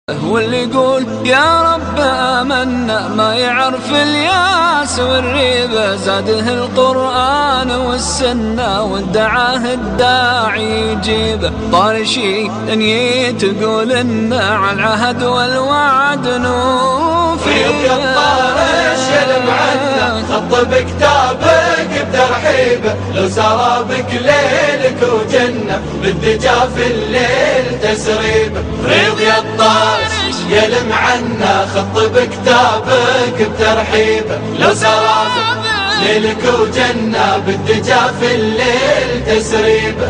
واللي يقول يا رب آمنا ما يعرف الياس والريبة، زاده القرآن والسنة وادعاه الداعي يجيبه. طارشي دنيا تقول إن على العهد والوعد نوفي. يا الطارش يلم عنا خط بكتابك بترحيبه، لو سار بك ليلك وجنة بالدجا في الليل تسريبه. ريض يا الطارش يلم عنا خط بكتابك بترحيبه، لو سار بك ليلك وجنة بالدجا في الليل تسريبه.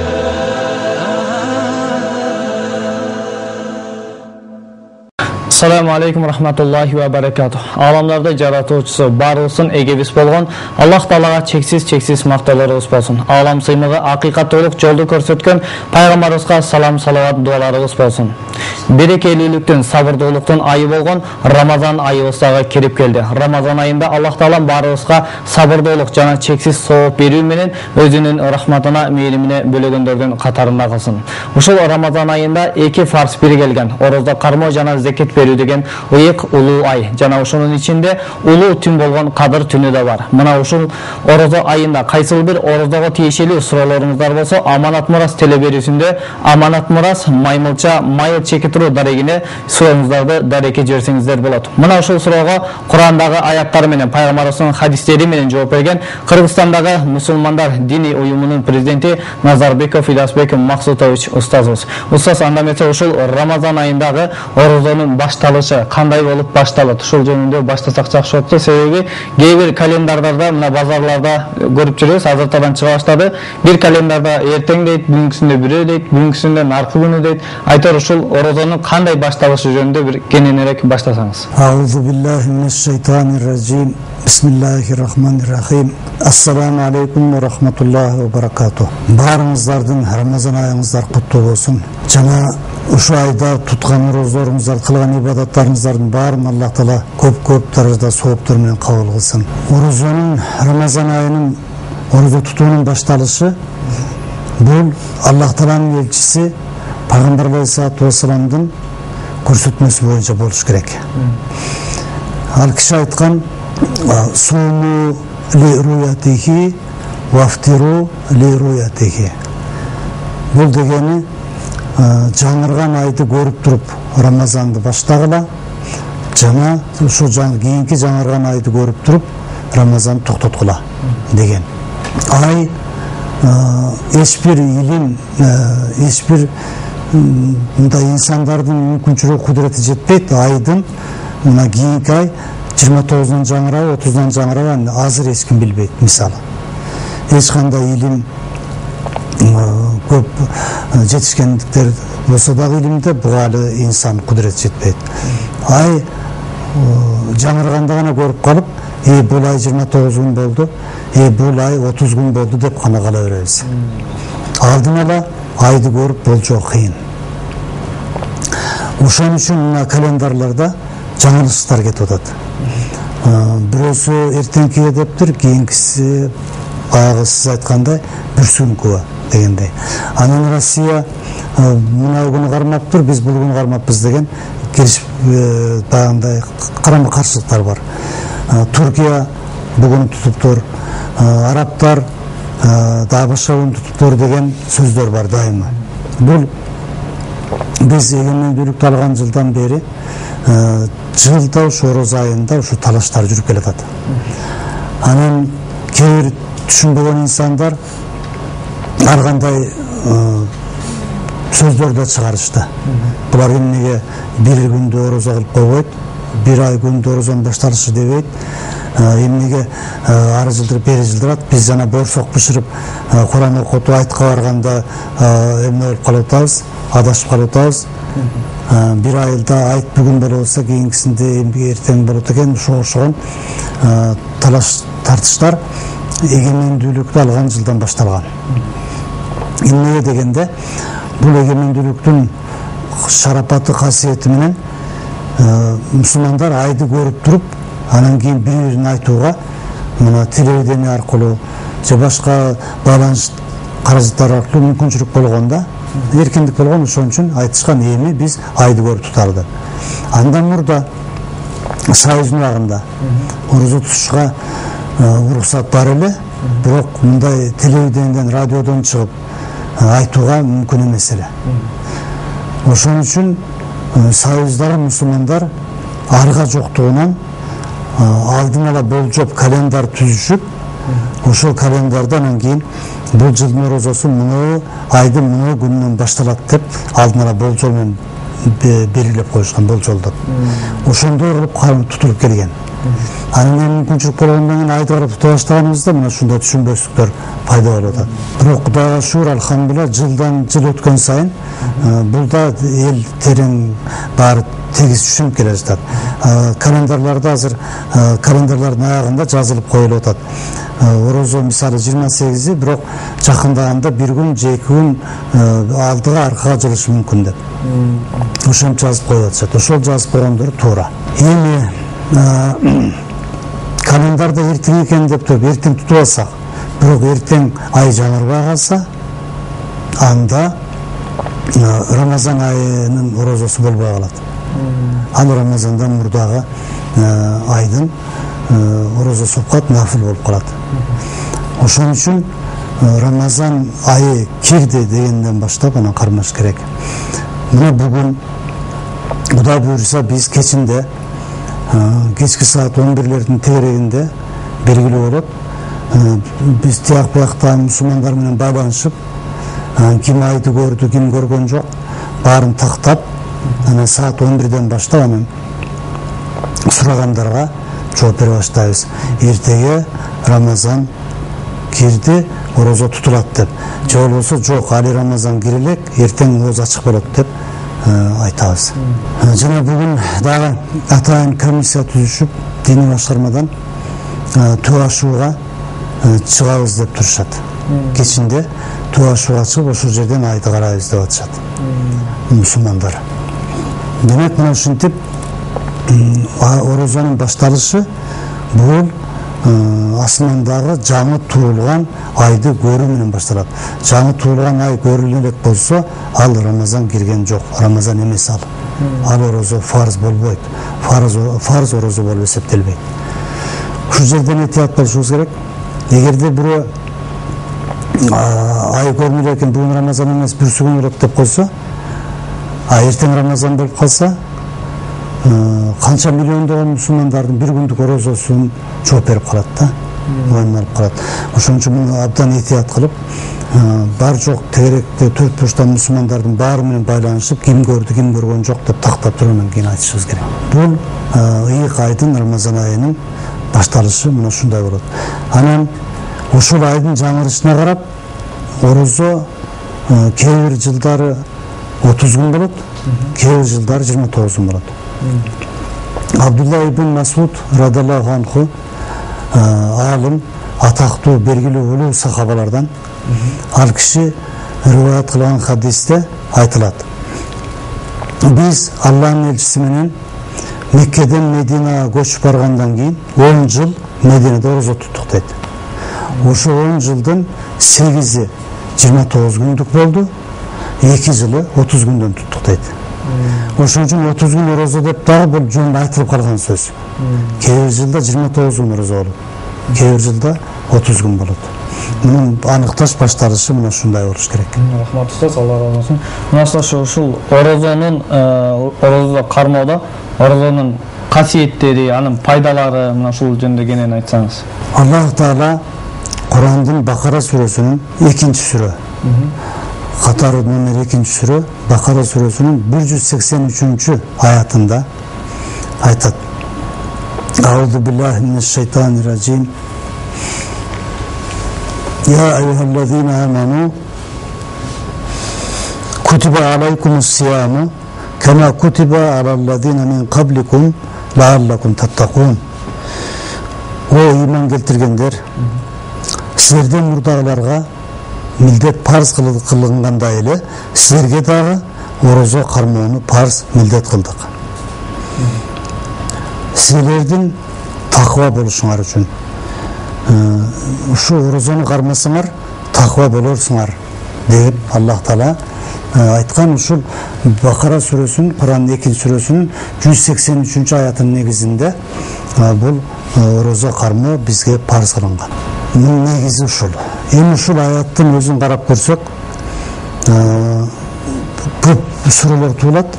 Assalamu alaikum rahmatullahi wa barakatuh. Alamlarda jaratuvchisi barılsın egebis bolğon Allah Taalaga cheksiz maqtalarыбыз bolsun. Alam sыймыгы акыйкат толук жолду көрсөткөн пайгамбарыбызга салам салават дуаларыбыз болsun. Берекелүүлүктүн, сабырдуулуктун айы болгон Рамазан айыбызга кирип келди. Рамазан айында Аллах Таала барыбызга сабырдуулук жана чексиз сооп берүү менен өзүнүн рахматына, мээримине бөлөгөндөрдүн катарында кылсын. Ушул Рамазан айында эки фарз биргелген: орозо кармоо жана зекет деген ыйык улуу ай жана ошонун ичинде улуу түн болгон Кадыр түнү да бар. Мына ушул орозо айында кайсыл бир орозого тиешелүү суроолоруңуздар болсо, Аманат Мурас телеберүүсүндө Аманат Мурас Маймылча майыл чекитирүү дарегине сурооңуздарды дарекке жиберсеңиздер болот. Мына ушул суроого Курандагы аяттар менен, пайгамбарыбыздын хадистери менен жооп берген Кыргызстандагы мусулмандар диний уюмунун президенти Назарбеков Иласбек Максутович устазыбыз. Устаз, анда эмесе ушул Рамазан айындагы орозонун башталышы кандай болуп башталат? Ушул жөнүндө баштасак жакшы болот. Себеби кээ бир календардарда, мына базарларда көрүп жүрөбүз, азыртадан чыга баштады. Бир календарда эртең дейт, бүгүнкүсүндө бирөө дейт, бүгүнкүсүндө наркы күнү дейт. Айтор ушул орозонун кандай башталышы жөнүндө бир кененирээк баштасаңыз. Аузу биллахи минеш-шайтанир ражим. Бисмиллахир-рахманир-рахим. Ассаламу алейкум ва рахматуллахи ва баракатух. Баарыңыздардын Рамазан айыңыздар куттуу болсун. Жана ушу айда туткан орозолоруңуздар, кылган ибадаттарыңыздардын баарын Аллах Таала көп даражада сооптор менен кабыл кылсын. Орозонун, Рамазан айынын орозо тутуунун башталышы бул Аллах Тааланын элчиси Пайгамбар алейхиссалату вассаламдын көрсөтмөсү боюнча болуш керек. Ал киши айткан: "Суму ли руятихи вафтиру ли руятихи". Бул дегени жаңырган айды көрүп туруп Рамазанды баштагыла, жана ушул кийинки жаңырган айды көрүп туруп Рамазанды токтоткула деген. Ай эч бир илим, эч бир мындай инсандардын мүмкүнчүлүгү, кудурети жетпейт. Айдын мына кийинки ай 29-дан жаңырабы, 30-дан жаңырабы азыр эч ким билбейт. Мисалы, эч кандай илим көп жетишкендиктер болсо дагы илимде буга алы инсан кудурети жетпейт. Ай жаңырганда гана көрүп калып, бул ай 29 күн болду, бул ай 30 күн болду деп гана кала беребиз. Алдын ала айды көрүп болжоо кыйын. Ошон үчүн мына календарларда жаңылыштар кетип атат. Бирөөсү эртеңкиге дептир, кийинкиси баягы сиз айткандай бүрсүнкү дегендей. Анан Россия мына күнү кармаптыр, биз бул күнү кармаппыз деген келишип баягындай карама каршылыктар бар. Туркия бүгүн тутуптур, арабтар дагы башка күн тутуптур деген сөздөр бар дайыма. Бул биз эгемендүүлүктү алган жылдан бери жылда ушу орозо айында ушу талаштар жүрүп келатат. Анан кээ бир түшүнбөгөн инсандар ар кандай сөздөр да чыгарышты. Булар эмнеге бир күндө орозо кылып койбойт, бир ай күндө орозонун башталышы дебейт, эмнеге ары жылдырып бери жылдырат, биз жана борсок бышырып Куран окутуп айтка барганда эмне болуп калып атабыз, адашып калып атабыз. Бир айылда айт бүгүн болсо кийинкисинде эртең болот экен. Ошогон талаш тартыштар эгемендүүлүктү алган жылдан башталган. Эмнеге дегенде, бул эгемендүүлүктүн шарапаты, касиети менен мусулмандар айды көрүп туруп, анан кийин бири-бирин айтууга мына телевидение аркылуу же башка байланыш каражаттар аркылуу мүмкүнчүлүк болгондо, эркиндик болгон. Ошон үчүн айтышкан: эми биз айды көрүп туталы деп. Андан мурда Союз убагында орозо тутушка уруксат бар эле, бирок мындай телевидениеден, радиодон чыгып айтууга мүмкүн эмес эле. Ошон үчүн Союздагы мусулмандар арга жоктугунан алдын ала болжоп календар түзүшүп, ошол календардан кийин бул жылдын орозосу мына айдын мына күнүнөн башталат деп алдын ала болжол менен белгилеп коюшкан, болжолдоп. Ошондой кылып тутулуп келген. Анан эми мүмкүнчүлүк болгондон кийин айды карап тута баштаганыбызда мына ушундай түшүнбөстүктөр пайда болуп атат. Бирок Кудайга шүгүр, алхамдулилла, жылдан жыл өткөн сайын бул да эл терең баары тегиз түшүнүп келе жатат. Календарларда азыр календарлардын аягында жазылып коюлуп атат. Орозо мисалы 28-и, бирок жакындаганда бир күн, 2 күн алдыга аркага жылышы мүмкүн деп. Ошентип жазып коюп атышат. Ошол жазып койгондор туура. Эми календарда эртең экен деп туруп эртең тутуп алсак, бирок эртең ай жаңырбай калса, анда Рамазан айынын орозосу болбой калат. Ал Рамазандан мурдагы айдын орозосу болуп калат, нафил болуп калат. Ошон үчүн Рамазан айы кирди дегенден баштап анан кармаш керек. Мына бүгүн Кудай буйруса биз кечинде кечки саат 11-лердин тегерегинде белгилүү болот. Биз тияк буякта мусулмандар менен байланышып, ким айды көрдү, ким көргөн жок, баарын тактап, анан саат 11-ден баштап анан сурагандарга жооп бере баштайбыз. Эртеге Рамазан кирди, орозо тутулат деп. Же болбосо жок, али Рамазан кире элек, эртең ооз ачык болот деп айтабыз. Жана бүгүн дагы атайын комиссия түзүшүп, диний башкармадан төө ашууга чыгабыз деп турушат. Кечинде төө ашууга чыгып, ошол жерден айды карайбыз деп атышат мусулмандар. Демек, мына ушинтип орозонун башталышы бул асмандагы жаңы туулган айды көрүү менен башталат. Жаңы туулган ай көрүлө элек болсо, ал Рамазан кирген жок, Рамазан эмес ал. Ал орозо фарз болбойт. Фарз орозо болуп эсептелбейт. Ушул жерден этият болушубуз керек. Эгерде бирөө ай көрмөй экен, бүгүн Рамазан эмес, бүрсү күн болот деп койсо, эртең Рамазан болуп калса, канча миллиондогон мусулмандардын бир күндүк орозосун жооп берип калат да, алып калат. Ошон үчүн муну абдан этият кылып, бар жок тегеректе 4 бурчтан мусулмандардын баары менен байланышып, ким көрдү, ким көргөн жок деп тактап тургандан кийин айтышыбыз керек. Бул ыйык айдын, Рамазан айынын башталышы мына ушундай болот. Анан ошол айдын жаңырышына карап, орозо кээ бир жылдары 30 күн болот, кээ бир жылдары 29 күн болот. Абдулла ибн Масуд радиаллаху анху, алым, атактуу, белгилүү улуу сахабалардан, ал киши риваят кылган хадисте айтылат. Биз Аллахтын элчиси менен Меккеден Мединага көчүп баргандан кийин 10 жыл Мединеде орозо туттук дейт. Ошо 10 жылдын 8-и 29 күндүк болду, 2 жылы 30 күндөн туттук дейт. Ошон үчүн 30 күн орозо деп дагы бул жөн айтылып калган сөз. Кээ бир жылда 29 күн орозо болот, кээ бир жылда 30 күн болот. Мунун аныкташ башталышы мына ушундай болуш керек. Рахмат устаз, Алла разы болсун. Мына ушул орозонун орозо кармоодо орозонун касиеттери, анын пайдалары мына ушул жөнүндө кенен айтсаңыз. Аллах Таала Курандын Бакара сүрөсүнүн 2-сүрө, катары номер 2-сүрө, Бакара сүрөсүнүн 183 аятында айтат. Аузу биллахи минеш шайтанир ражим. Я айюхаллазина аману кутиба алайкумус сияму кама кутиба алаллазина мин кабликум лааллакум таттакун. О иман келтиргендер, силерден мурдагыларга милдет парз кылынгандай эле силерге дагы орозо кармоону парз милдет кылдык. Силердин таква болушуңар үчүн ушу орозону кармасаңар таква болорсуңар деп Аллах Таала айткан ушул Бакара сүрөсүнүн, Куранын 2-сүрөсүнүн 183-аятынын негизинде бул орозо кармоо бизге парыз кылынган. Мунун негизи ушул. Эми ушул аяттын өзүн карап көрсөк, көп суроолор туулат.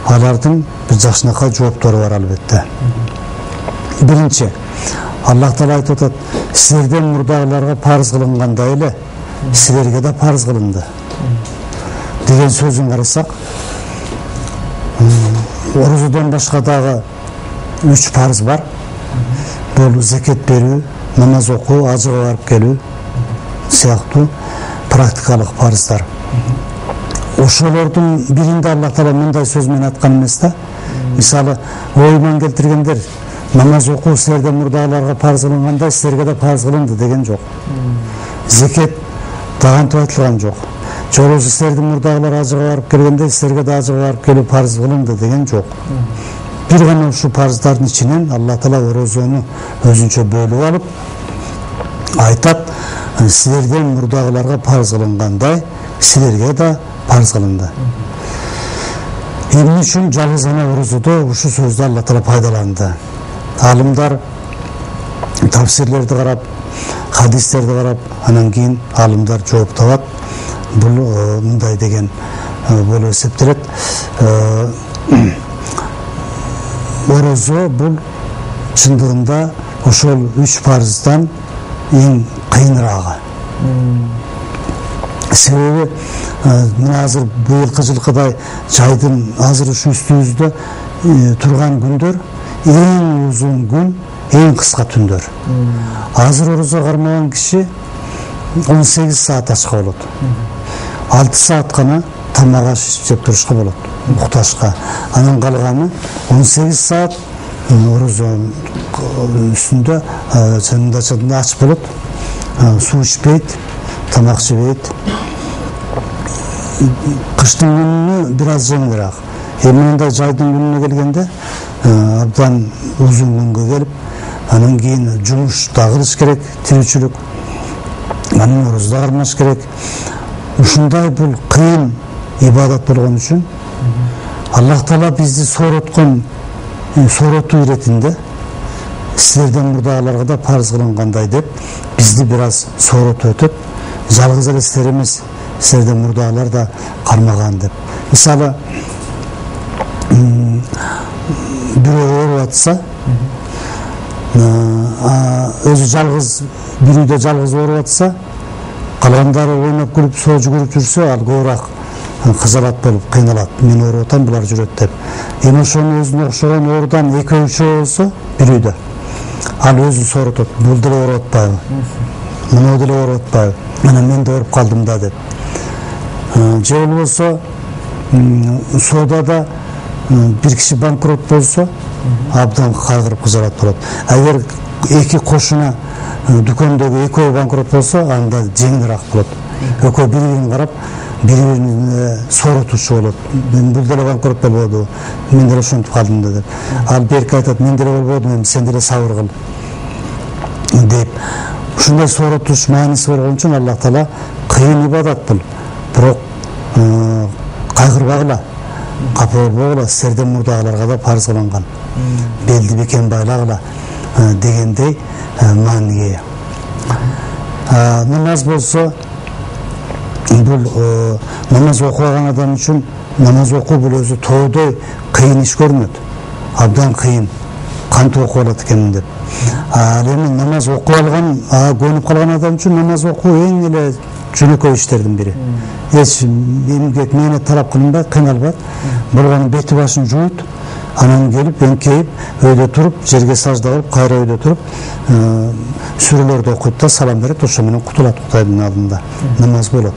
Алардын бир жакшынакай жооптору бар албетте. Биринчи, Аллах Таала айтып атат: "Силерден мурдагыларга парыз кылынгандай эле, силерге да парыз кылынды" деген сөзүн карасак, орозодон башка дагы 3 парыз бар. Бул закет берүү, намаз окуу, ажыга барып келүү сыяктуу практикалык парыздар. Ошолордун биринде Аллах Таала мындай сөз менен айткан эмес да. Мисалы, ойман келтиргендер, намаз окуу силерден мурдагыларга парыз кылынгандай, силерге да парыз кылынды деген жок. Закет дагантып айтылган жок. Жолозу силердин мурдагылар ажыга барып келгенде, силерге да ажыга барып келүү парыз кылынды деген жок. Бир гана ушул парыздардын ичинен Аллах Таала орозону өзүнчө бөлүп алып айтат: "Силерден мурдагыларга парыз кылынгандай, силерге да парыз кылынды". Эмне үчүн жалгыз гана орозодо ушул сөздү Аллах Таала пайдаланды? Алымдар тафсирлерди карап, хадистерди карап, анан кийин алымдар жооп табат. Бул мындай деген болуп эсептелет. Орозо бул чындыгында ошол 3 парыздан эң кыйынырагы. Себеби мына азыр быйылкы жылкыдай жайдын азыр ушу үстүбүздө турган күндөр эң узун күн, эң кыска түндөр. Азыр орозо кармаган киши 18 саат ачка болот. 6 саат гана тамак аш жеп турушка болот, укташка. Анан калганы 18 саат орозо үстүндө чынында ач болот, суу ичпейт, тамак жебейт. Кыштын күнүнө бир аз жеңилирээк. Эми мындай жайдын күнүнө келгенде абдан узун күнгө келип, анан кийин жумуш да кылыш керек, тирүүчүлүк, анан орозо да кармаш керек. Ушундай бул кыйын ибадат болгон үчүн Аллах Таала бизди сороткон соротуу иретинде силерден мурдагыларга да парыз кылынгандай деп бизди бир аз соротуп өтөт. Жалгыз эле силер эмес, силерден мурдагылар да кармаган деп. Мисалы, бирөө ооруп атса, өзү жалгыз бир үйдө жалгыз ооруп атса, калгандары ойноп күлүп соо жүгүрүп жүрсө, ал көбүрөөк кызалат болуп кыйналат. Мен ооруп атам, булар жүрөт деп. Эми ошонун өзүнө окшогон оорудан экөө-үчөө болсо бир үйдө, ал өзүн соротот. Бул деле ооруп атпайбы? Мына деле ооруп атпайбы? Анан мен да ооруп калдым да деп. Же болбосо соодада бир киши банкрот болсо, абдан кайгырып кызалат болот. Эгер эки кошуна дүкөндөгү экөө банкрот болсо, анда жеңилирээк болот. Экөө бири-бирин карап, бири-бирин соротуучу болот. Мен бул деле банкрот болбоду, мен деле ошентип калдым да деп. Ал берки айтат: "Мен деле болбодум, эми сен деле сабыр кыл" деп. Ушундай соротуш мааниси болгон үчүн Аллах Таала кыйын ибадат бул. Бирок кайгырбагыла, капа болбогула, силерден мурдагыларга да парыз кылынган. Белди бекем байлагыла дегендей мааниге. Намаз болсо, бул намаз окубаган адам үчүн намаз окуу бул өзү тоодой кыйын иш көрүнөт. Абдан кыйын. Кантип окуп алат экенмин деп. Ал эми намаз окуп алган, көнүп калган адам үчүн намаз окуу эң эле жөнөкөй иштердин бири. Эч эмгек мээнет талап кылынбайт, кыйналбайт. Болгону бети башын жууйт, анан келип эңкейип өйдө туруп, жерге сажда кылып, кайра өйдө туруп, сүрөлөрдү окуйт да салам берет, ошо менен кутулат Кудайдын алдында. Намаз болот.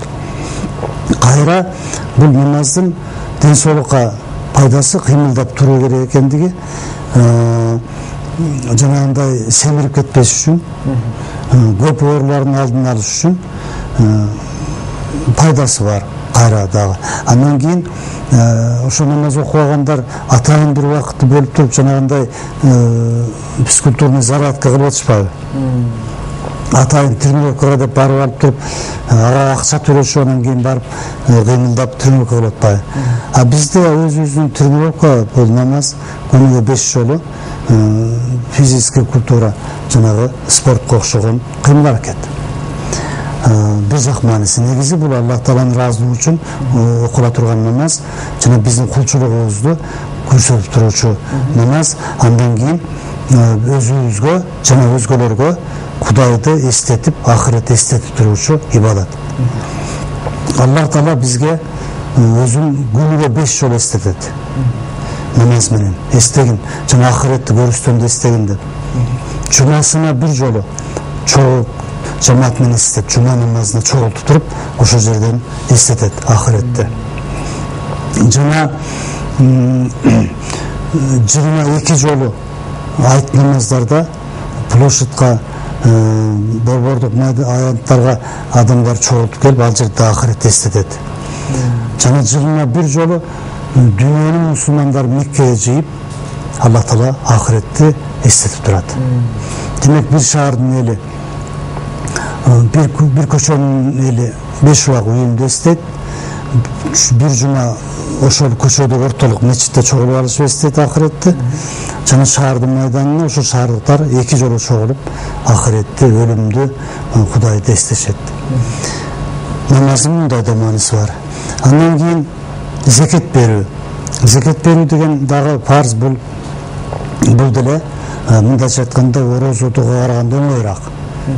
Кайра бул намаздын ден соолукка пайдасы кыймылдап туруу керек экендиги, жанагындай семирип кетпеш үчүн, көп оорулардын алдын алыш үчүн пайдасы бар кайра дагы. Андан кийин ошо намаз окубагандар атайын бир убакытты бөлүп туруп жанагындай физкультурный зарядка кылып атышпайбы? атайын тренировкага деп барып алып туруп ага акча төлөшүп анан кийин барып кыймылдап тренировка кылып атпайбы. А бизде өзүбүздүн тренировка бул намаз күнүгө 5 жолу физический культура жанагы спортко окшогон кыймыл аракет. Бир жак мааниси негизи бул Аллах Тааланын ыраазылыгы үчүн окула турган намаз жана биздин кулчулугубузду көрсөтүп туруучу намаз. Андан кийин өзүбүзгө жана өзгөлөргө Кудайды эстетип, ахирет эстетип туруучу ибадат. Аллах Таала бизге өзүн күнүгө 5 жолу эстетет. Намаз менен эстегин жана ахиретти көрүстөндө эстегин деп. Жумасына 1 жолу чогулуп жамаат менен эстетет. Жума намазына чогултуп туруп, ошол жерден эстетет ахиретти. Жана жылына 2 жолу айт намаздарда площадька борбордук аянттарга адамдар чогултуп келип, ал жерде ахирет эстетет. Жана жылына 1 жолу дүйнөнүн мусулмандары Меккеге жыйып, Аллах Таала ахиретти эстетип турат. Демек бир шаардын эли, бир көчөнүн эли 5 убак үйүндө эстейт. Бир жума ошол көчөдөгү ортолук мечитте чогулуп алышып эстейт ахиретти. Жана шаардын майданына ошол шаардыктар 2 жолу чогулуп ахиретти, өлүмдү, Кудайды эстешет. Намаздын мындай да мааниси бар. Андан кийин закат берүү. Закат берүү деген дагы парз. Бул деле мындайча айтканда орозо тууга караганда оңоюраак.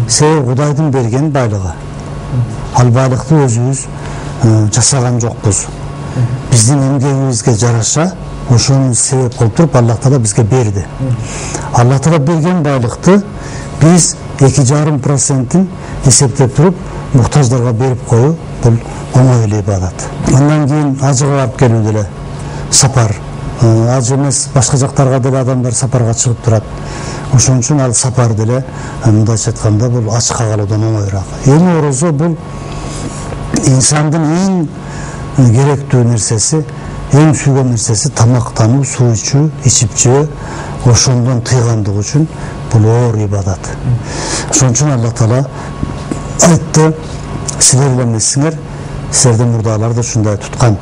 Себеби Кудайдын берген байлыгы. Ал байлыкты өзүбүз жасаган жокпуз. Биздин эмгегибизге жараша ошону себеп кылып туруп Аллах Таала бизге берди. Аллах Таала берген байлыкты биз 2,5% эсептеп туруп муктаждарга берип коюу бул оңой эле ибадат. Андан кийин ажыга барып келүү деле сапар. Ажы эмес, башка жактарга деле адамдар сапарга чыгып турат. Ошон үчүн ал сапар деле мындайча айтканда бул ачка калуудан оңоюраак. Эми орозо бул инсандын эң керектүү нерсеси, эң сүйгөн нерсеси тамактануу, суу ичүү, ичип жөө, ошондон тыйгандык үчүн бул оор ибадат. Ошон үчүн Аллах Таала айтты, силер эле эмессиңер, силердин мурдалар да ушундай туткан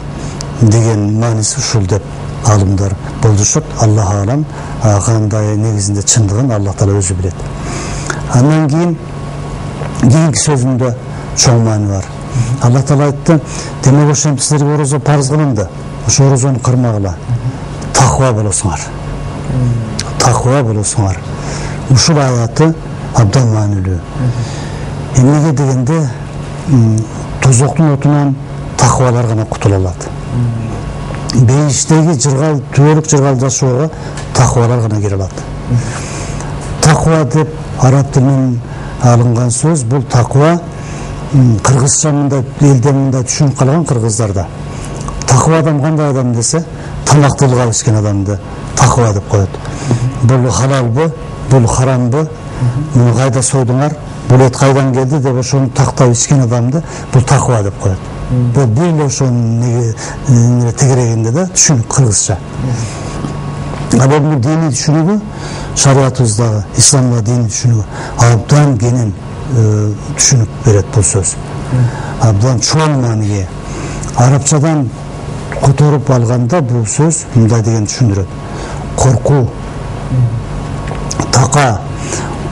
деген мааниси ушул деп алымдар болдушат. Аллах алам, кандай негизинде чындыгын Аллах Таала өзү билет. Андан кийинки сөзүндө чоң маани бар. Аллах Таала айтты, демек ошентип силерге орозо парыз кылынды. Ошо орозону кырмагыла. Таква болосуңар. Таква болосуңар. Ушул аяты абдан маанилүү. Эмнеге дегенде тозоктун отунан таквалар гана кутула алат. Бейиштеги жыргал, түбөлүк жыргал жашоого таквалар гана кире алат. Таква деп араб тилинен алынган сөз. Бул таква кыргызча мындай элде мындай түшүнүп калган кыргыздарда. Таква адам кандай адам десе, тамактылык алып ичкен адамды таква деп коет. Бул халалбы, бул харамбы, муну кайда сойдуңар, бул эт кайдан келди деп ошону тактап ичкен адамды бул таква деп коет. Бул бир эле ошонун тегерегинде да түшүнүк кыргызча. А бул диний түшүнүгү шариятыбыздагы, исламда диний түшүнүгү абдан кенен түшүнүк берет бул сөз. Абдан чоң мааниге. Арабчадан которуп алганда бул сөз мындай деген түшүндүрөт. Коркуу, така,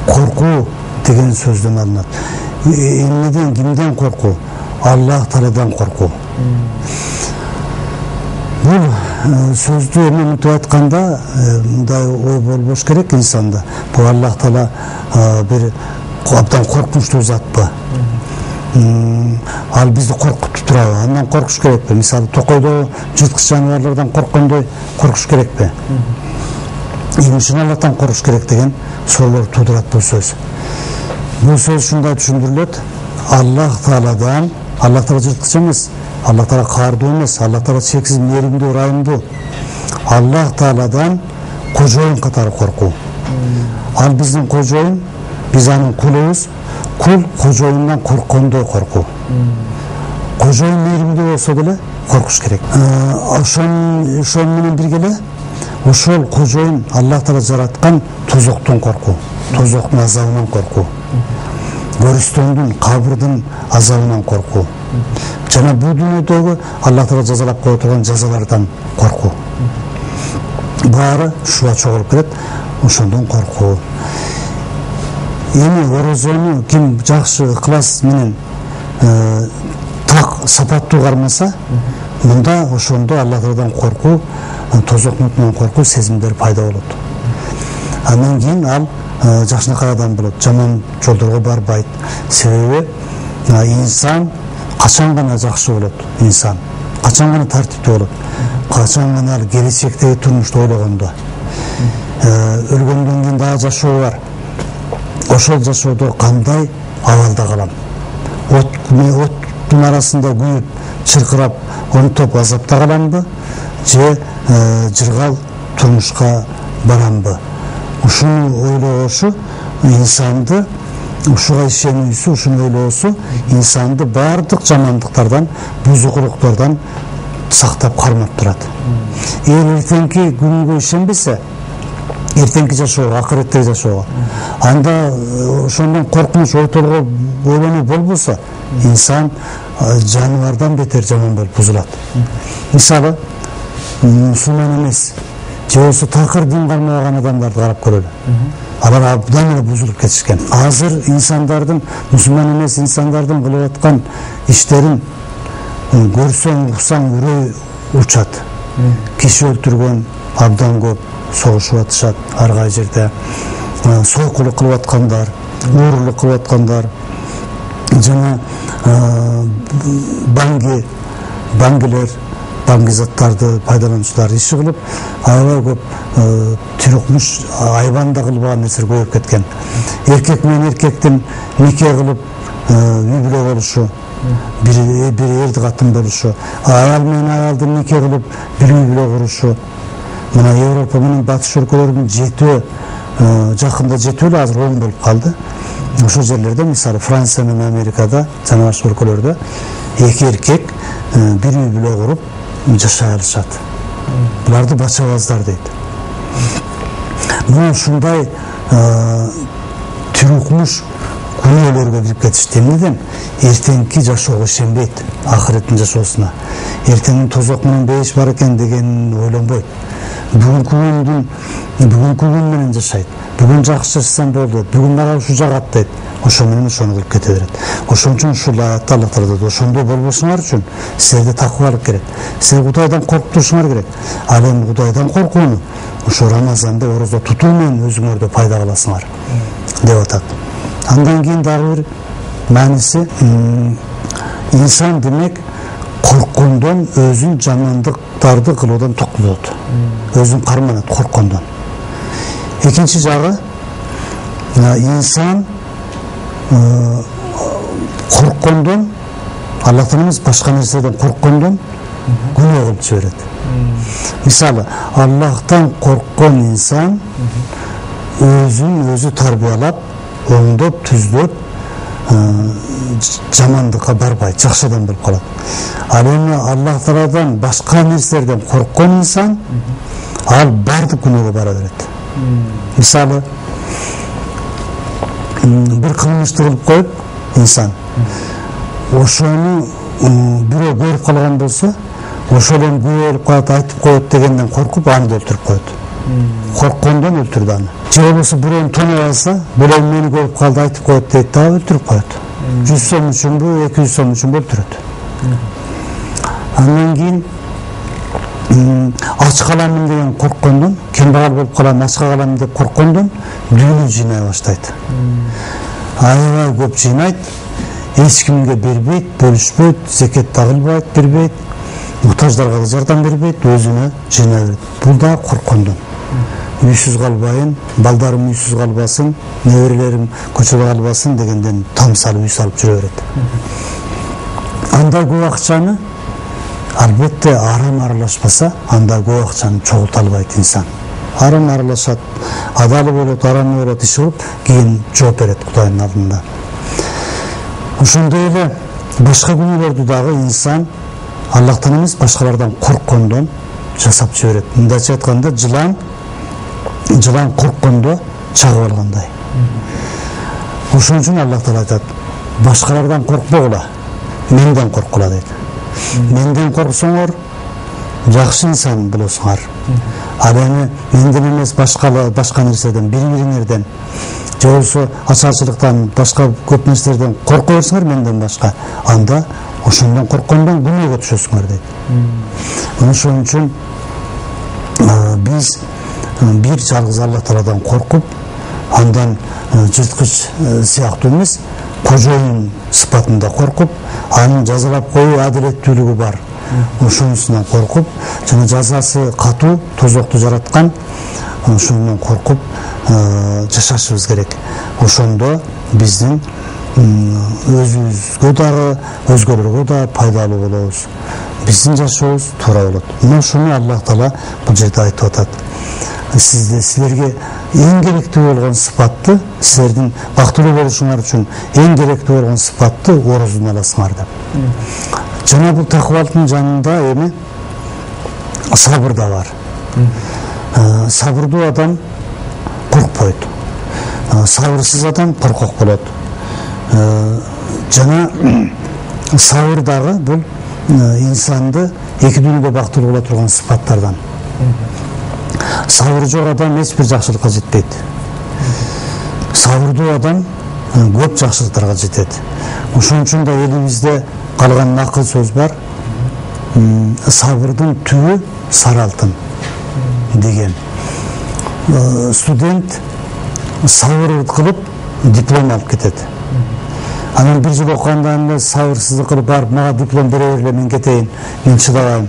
коркуу деген сөздөн алынат. Эмнеден, кимден коркуу? Аллах Тааладан коркуу. Бул сөздү эми мынтип айтканда мындай ой болбош керек инсанда. Бул Аллах Таала бир абдан коркунучтуу затпы. Ал бизди коркутуп турабы? Андан коркуш керекпи? Мисалы, токойдо жырткыч жаныбарлардан корккондой коркуш керекпи? Эми ушун Аллахтан коркуш керек деген суроолор туудурат бул сөз. Бул сөз ушундай түшүндүрүлөт. Аллах Тааладан, Аллах Таала жырткыч эмес, Аллах Таала каардуу эмес, Аллах Таала чексиз мээримдүү, ырайымдуу. Аллах Тааладан кожоюн катары коркуу. Ал биздин кожоюн, биз анын кулубуз. Кул кожоюндан корккондой коркуу. Кожоюн мээримдүү болсо деле коркуш керек. Ошон менен бирге эле ошол кожоюн Аллах Таала жараткан тозоктон коркуу, тозоктун азабынан коркуу. көрүстөндүн, кабырдын азабынан коркуу. Жана бул дүйнөдөгү Аллах Таала жазалап кое турган жазалардан коркуу. Баары ушуга чогулуп келет, ошондон коркуу. Эми орозону ким жакшы ыклас менен так сапаттуу кармаса, мында ошондо Аллах Тааладан коркуу, тозок мутунан коркуу сезимдер пайда болот. Андан кийин ал жакшынакай адам болот, жаман жолдорго барбайт. Себеби инсан качан гана жакшы болот, инсан качан гана тартиптүү болот, качан гана келечектеги турмушту ойлогондо. Өлгөндөн кийин дагы жашоо бар. Ошол жашоодо кандай абалда калам? Оттун арасында күйүп, чыркырап, онтоп азапта каламбы? Же жыргал турмушка барамбы? Ушуну ойлогошу инсанды, ушуга ишенүүсү, ушуну ойлоосу инсанды баардык жамандыктардан, бузукулуктардан сактап кармап турат. Эртеңки күнгө ишенбесе, эртеңки жашоого, акыреттеги жашоого, анда ошондон коркунуч ойторго ойлонуу болбосо, инсан жаныбардан бетер жаман болуп бузулат. Мисалы, мусулман эмес, же болбосо такыр дин кармабаган адамдарды карап көрөлү. Алар абдан эле бузулуп кетишкен. Азыр инсандардын, мусулман эмес инсандардын кылып аткан иштерин көрсөң, уксаң үрөй учат. Киши өлтүргөн абдан көп, согушуп атышат ар кай жерде. Сойкулук кылып аткандар, уурулук кылып аткандар, жана баңгилер, баңги заттарды пайдалануучулар иши кылып, аябай көп түрүкмүш айбанда кылбаган нерселер көбөйүп кеткен. Эркек менен эркектин нике кылып үй бүлө болушу, бири эрди катын болушу, аял менен аялдын нике кылып бир үй бүлө курушу. Мына Европа менен батыш өлкөлөрүнүн жетөө, жакында жетөө эле азыр оң болуп калды. Ошол жерлерде, мисалы Франция менен Америкада, жана башка өлкөлөрдө эки эркек бир үй бүлө куруп жашай алышат. Буларды бачабаздар дейт. Мына ушундай түрүкмүш күнөөлөргө кирип кетишти. Эмнеден? Эртеңки жашоого ишенбейт, акыреттин жашоосуна. Эртеңин тозок менен бейиш бар экен дегенин ойлонбойт. Бүгүнкү күн менен жашайт. Бүгүн жакшы жашасам болду, бүгүн мага ушу жагат дейт. Ошо менен ошону кылып кете берет. Ошон үчүн ушул аятта Аллах Таала ошондой болбошуңар үчүн силерде такыбалык керек. Силер Кудайдан коркуп турушуңар керек. Ал эми Кудайдан коркууну ошо Рамазанда орозо тутуу менен өзүңөрдө пайда кыласыңар деп атат. Андан кийин дагы бир мааниси, инсан демек корккондон өзүн жамандыктарды кылуудан токтолот. Өзүн карманат корккондон. Экинчи жагы, инсан корккондон, Аллах Таалабыз башка нерседен корккондон күнөө кылып жиберет. Мисалы, Аллахтан корккон инсан өзүн өзү тарбиялап, оңдоп, түздөп, жамандыкка барбайт, жакшы адам болуп калат. Ал эми Аллах Тааладан башка нерселерден корккон инсан ал бардык күнөөгө бара берет. Мисалы, бир кылмышты кылып коюп инсан, ошону бирөө көрүп калган болсо, ошол эми күбө болуп калат, айтып коет дегенден коркуп аны да өлтүрүп коет. Корккондон өлтүрдү аны. Же болбосо бирөөнү тоноп алса, бул эми мени көрүп калды, айтып коет дейт, дагы өлтүрүп коет. 100 сом үчүнбү, 200 сом үчүнбү өлтүрөт. Андан кийин ач каламын деген корккондон, кембагал болуп калам, ачка калам деп корккондон дүйнө жыйнай баштайт. Аябай көп жыйнайт, эч кимге бербейт, бөлүшпөйт, зекет да кылбайт, бербейт, мутаждарга да жардам бербейт, өзүнө жыйнай берет. Бул да корккондон. Үйсүз калбайын, балдарым үйсүз калбасын, неберелерим көчөдө калбасын дегенден там салып үй салып жүрө берет. Андай көп акчаны албетте арам аралашпаса, анда көп акчаны чогулта албайт инсан. Арам аралашат, адалы болот, арам болот, иш кылып, кийин жооп берет Кудайдын алдында. Ошондой эле башка күнөөлөрдү дагы инсан Аллахтан эмес башкалардан корккондон жасап жиберет. Мындайча айтканда, жылан корккондо чагып алгандай. Ошон үчүн Аллах Таала айтат: башкалардан коркпогула, менден корккула дейт. Менден корксоңор жакшы инсан болосуңар. Ал эми менден эмес башка нерседен, бири-бириңерден, же болбосо ачарчылыктан, башка көп нерселерден корко берсеңер менден башка, анда ошондон корккондон күнөөгө түшөсүңөр дейт. Ошон үчүн биз бир жалгыз Аллах Тааладан коркуп, андан жырткыч сыяктуу эмес, кожоюн сыпатында коркуп, анын жазалап коюу адилеттүүлүгү бар. Ошонусунан коркуп, жана жазасы катуу, тозокту жараткан, ошондон коркуп жашашыбыз керек. Ошондо биздин өзүбүзгө дагы, өзгөлөргө да пайдалуу болобуз. Биздин жашообуз туура болот. Мына ошону Аллах Таала бул жерде айтып атат. Силерге эң керектүү болгон сыпатты, силердин бактылуу болушуңар үчүн эң керектүү болгон сыпатты орозун аласыңар деп. Жана бул такыбалдын жанында эми сабыр да бар. Сабырдуу адам коркпойт. Сабырсыз адам коркок болот. Жана сабыр дагы бул инсанды эки дүйнөгө бактылуу кыла турган сыпаттардан. Сабыры жок адам эч бир жакшылыкка жетпейт. Сабырдуу адам көп жакшылыктарга жетет. Ошон үчүн да элибизде калган накыл сөз бар. Сабырдын түбү сары алтын деген. Студент сабыр кылып диплом алып кетет. Анан бир жыл окугандан кийин сабырсыздык кылып барып, мага диплом бере бергиле, мен кетейин, мен чыдабайм,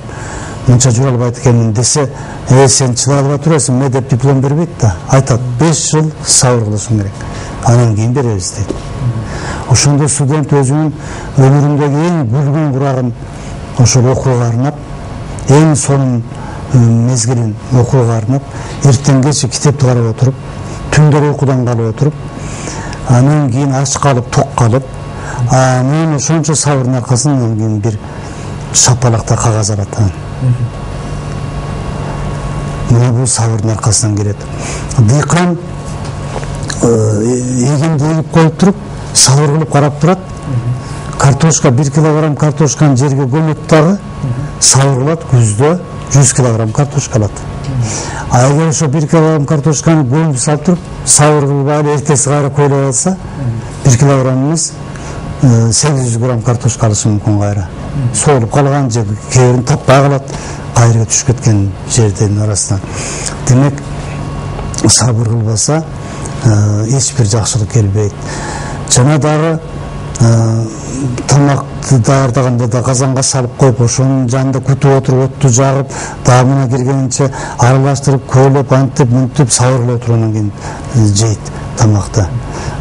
мынча жүрө албайт экенмин десе, сен чыдай албай турасың, мен деп диплом бербейт да. Айтат, 5 жыл сабыр кылышың керек. Анан кийин беребиз дейт. Ошондо студент өзүнүн өмүрүндөгү эң күлгүн курагын ошол окууга арнап, эң сонун мезгилин окууга арнап, эртең кече китепти карап отуруп, түндөр уйкудан калып отуруп, анан кийин ач калып, ток калып, анан ошончо сабырдын аркасынан кийин бир шапалакта кагаз алат. Мына бул сабырдын аркасынан келет. Дыйкан эгинди эгип коюп туруп, сабыр кылып карап турат. Картошка 1 килограмм картошканы жерге көмөт дагы, сабыр кылат, күздө 100 килограмм картошка алат. А эгер ошо 1 килограмм картошканы көмүп салып туруп, сабыр кылбай эртеси кайра көйлөп алса, 1 килограмм эмес 800 грамм картошка алышы мүмкүн кайра. Соолуп калган же кээрин таппай калат, кайрыга түшүп кеткен жердин арасынан. Демек, сабыр кылбаса эч бир жакшылык келбейт. Жана дагы тамакты даярдаганда да казанга салып коюп, ошонун жанында күтүп отуруп, отту жагып, даамына киргенинче аралаштырып, көйлөп, антип, мынтип сабыр кыла отуруп анан кийин жейт тамакты.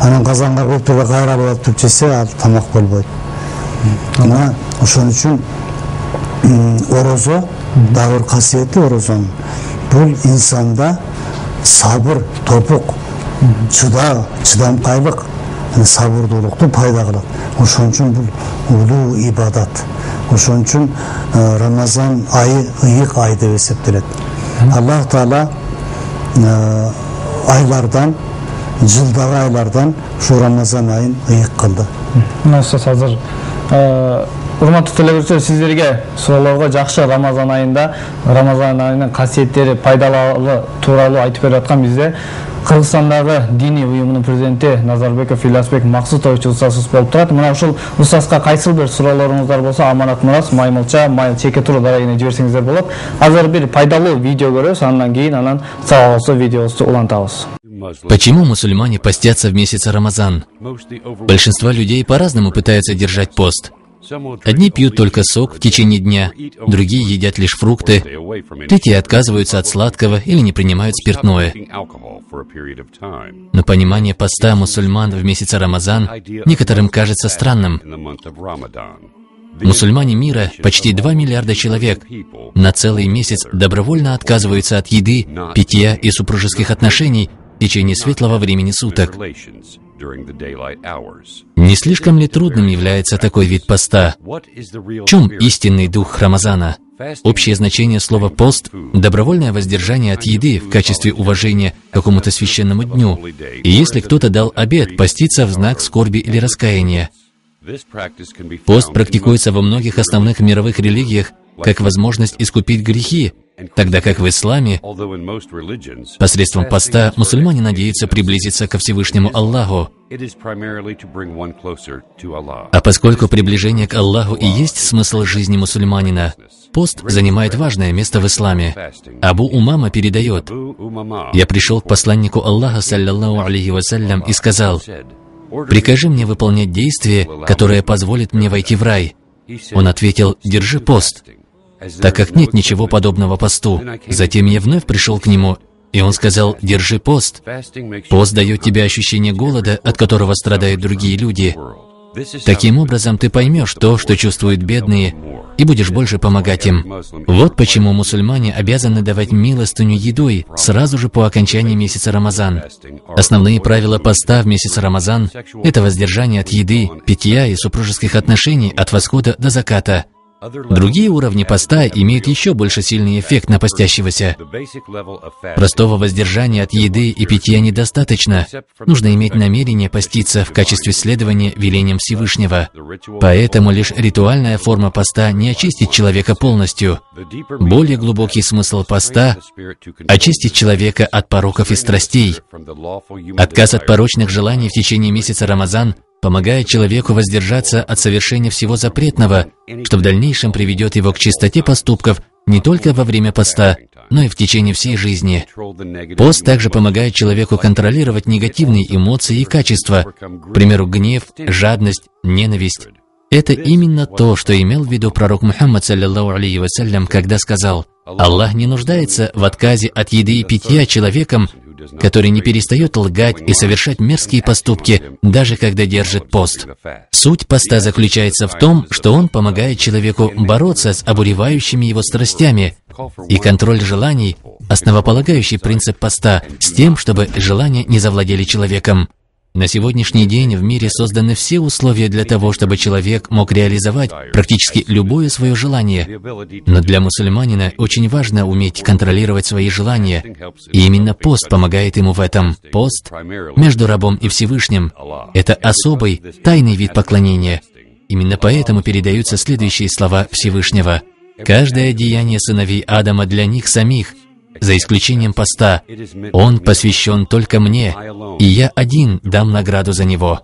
Анан казанга коюп туруп кайра алып туруп жесе, ал тамак болбойт. Мына ошон үчүн орозо дагы бир касиети орозонун. Бул инсанда сабыр, топук, чыдамкайлык, сабырдуулукту пайда кылат. Ошон үчүн бул улуу ибадат. Ошон үчүн Рамазан айы ыйык ай деп эсептелет. Аллах Таала айлардан, жылдагы айлардан ушу Рамазан айын ыйык кылды. Мына азыр урматтуу телегөрүүчүлөр, сиздерге суроолорго жакшы Рамазан айында Рамазан айынын касиеттери, пайдалуулу тууралуу айтып берип аткан бизде Кыргызстандагы диний уюмунун президенти Назарбеков Ильясбек Максутович устазыбыз болуп турат. Мына ушул устазга кайсыл бир суроолоруңуздар болсо, Аманат Мурас, Маймылча, Майыл Чеке туру дарагына жиберсеңиздер болот. Азыр бир пайдалуу видео көрөбүз, андан кийин сау болсо видеобузду улантабыз. Почему мусульмане постятся в месяц Рамазан? Большинство людей по-разному пытаются держать пост. Одни пьют только сок в течение дня, другие едят лишь фрукты, третьи отказываются от сладкого или не принимают спиртное. Но понимание поста мусульман в месяц Рамазан некоторым кажется странным. Мусульмане мира, почти 2 миллиарда человек, на целый месяц добровольно отказываются от еды, питья и супружеских отношений в течение светлого времени суток. Не слишком ли трудным является такой вид поста? В чем истинный дух Рамазана? Общее значение слова «пост» — добровольное воздержание от еды в качестве уважения к какому-то священному дню. И если кто-то дал обет поститься в знак скорби или раскаяния. Пост практикуется во многих основных мировых религиях как возможность искупить грехи, тогда как в исламе посредством поста мусульмане надеются приблизиться ко Всевышнему Аллаху. А поскольку приближение к Аллаху и есть смысл жизни мусульманина, пост занимает важное место в исламе. Абу Умама передает: «Я пришел к посланнику Аллаха, саллаллаху алейхи вассалям, и сказал: прикажи мне выполнять действие, которое позволит мне войти в рай». Он ответил: держи пост, так как нет ничего подобного посту. Затем я вновь пришел к нему, и он сказал: держи пост. Пост дает тебе ощущение голода, от которого страдают другие люди. Таким образом, ты поймешь то, что чувствуют бедные, и будешь больше помогать им. Вот почему мусульмане обязаны давать милостыню едой сразу же по окончании месяца Рамазан. Основные правила поста в месяц Рамазан — это воздержание от еды, питья и супружеских отношений от восхода до заката. Другие уровни поста имеют еще больше сильный эффект на постящегося. Простого воздержания от еды и питья недостаточно. Нужно иметь намерение поститься в качестве следования велениям Всевышнего. Поэтому лишь ритуальная форма поста не очистит человека полностью. Более глубокий смысл поста — очистить человека от пороков и страстей. Отказ от порочных желаний в течение месяца Рамазан помогает человеку воздержаться от совершения всего запретного, что в дальнейшем приведет его к чистоте поступков не только во время поста, но и в течение всей жизни. Пост также помогает человеку контролировать негативные эмоции и качества, к примеру, гнев, жадность, ненависть. Это именно то, что имел в виду пророк Мухаммад, саллаллаху алейхи вассалям, когда сказал: «Аллах не нуждается в отказе от еды и питья человеком, который не перестает лгать и совершать мерзкие поступки, даже когда держит пост». Суть поста заключается в том, что он помогает человеку бороться с обуревающими его страстями, и контроль желаний – основополагающий принцип поста, с тем, чтобы желания не завладели человеком. На сегодняшний день в мире созданы все условия для того, чтобы человек мог реализовать практически любое свое желание. Но для мусульманина очень важно уметь контролировать свои желания, и именно пост помогает ему в этом. Пост между рабом и Всевышним – это особый, тайный вид поклонения. Именно поэтому передаются следующие слова Всевышнего: «Каждое деяние сыновей Адама для них самих, за исключением поста. Он посвящен только мне, и я один дам награду за него».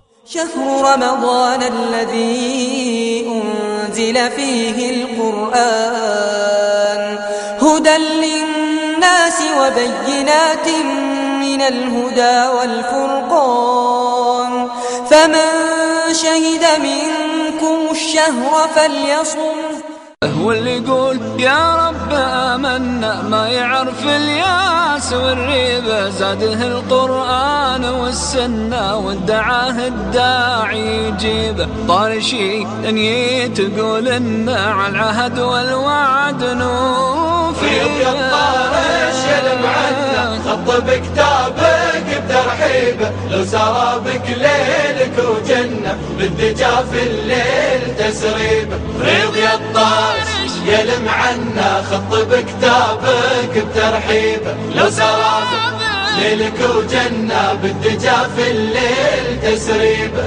واللي يقول يا رب آمنا ما يعرف الياس والريبة، زاده القرآن والسنة وادعاه الداعي يجيبه. طارشي دنيا تقول إن على العهد والوعد نوفي. الطارش يلم عنا خط بكتابك بترحيبه، لو سرى بك ليلك وجنة بالدجا في الليل تسريبه. ريض يا الطارش يلم عنا خط بكتابك بترحيبه، لو سرى بك ليلك وجنة بالدجا في الليل تسريبه.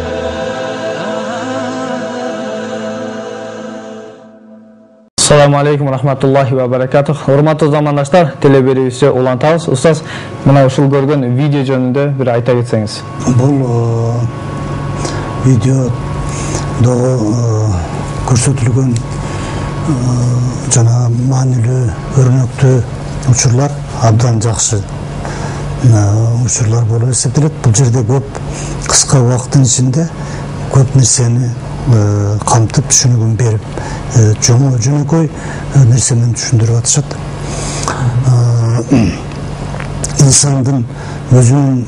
Assalamu alaikum rahmatullahi wa barakatuh. Hurmatli zamandaşlar, teleberiyici ulantağız. Ustaz, bana uşul görgön video jönünde bir ayta geçsеңiz. Бұл видеода көрсөтүлгөн жана маанилүү, өрнөктүү учурлар абдан жакшы учурлар болуп эсептелет. Бул жерде көп кыска убакыттын ичинде көп нерсени камтып, түшүнүгүн берип, жөнөкөй нерсе менен түшүндүрүп атышат. Инсандын өзүнүн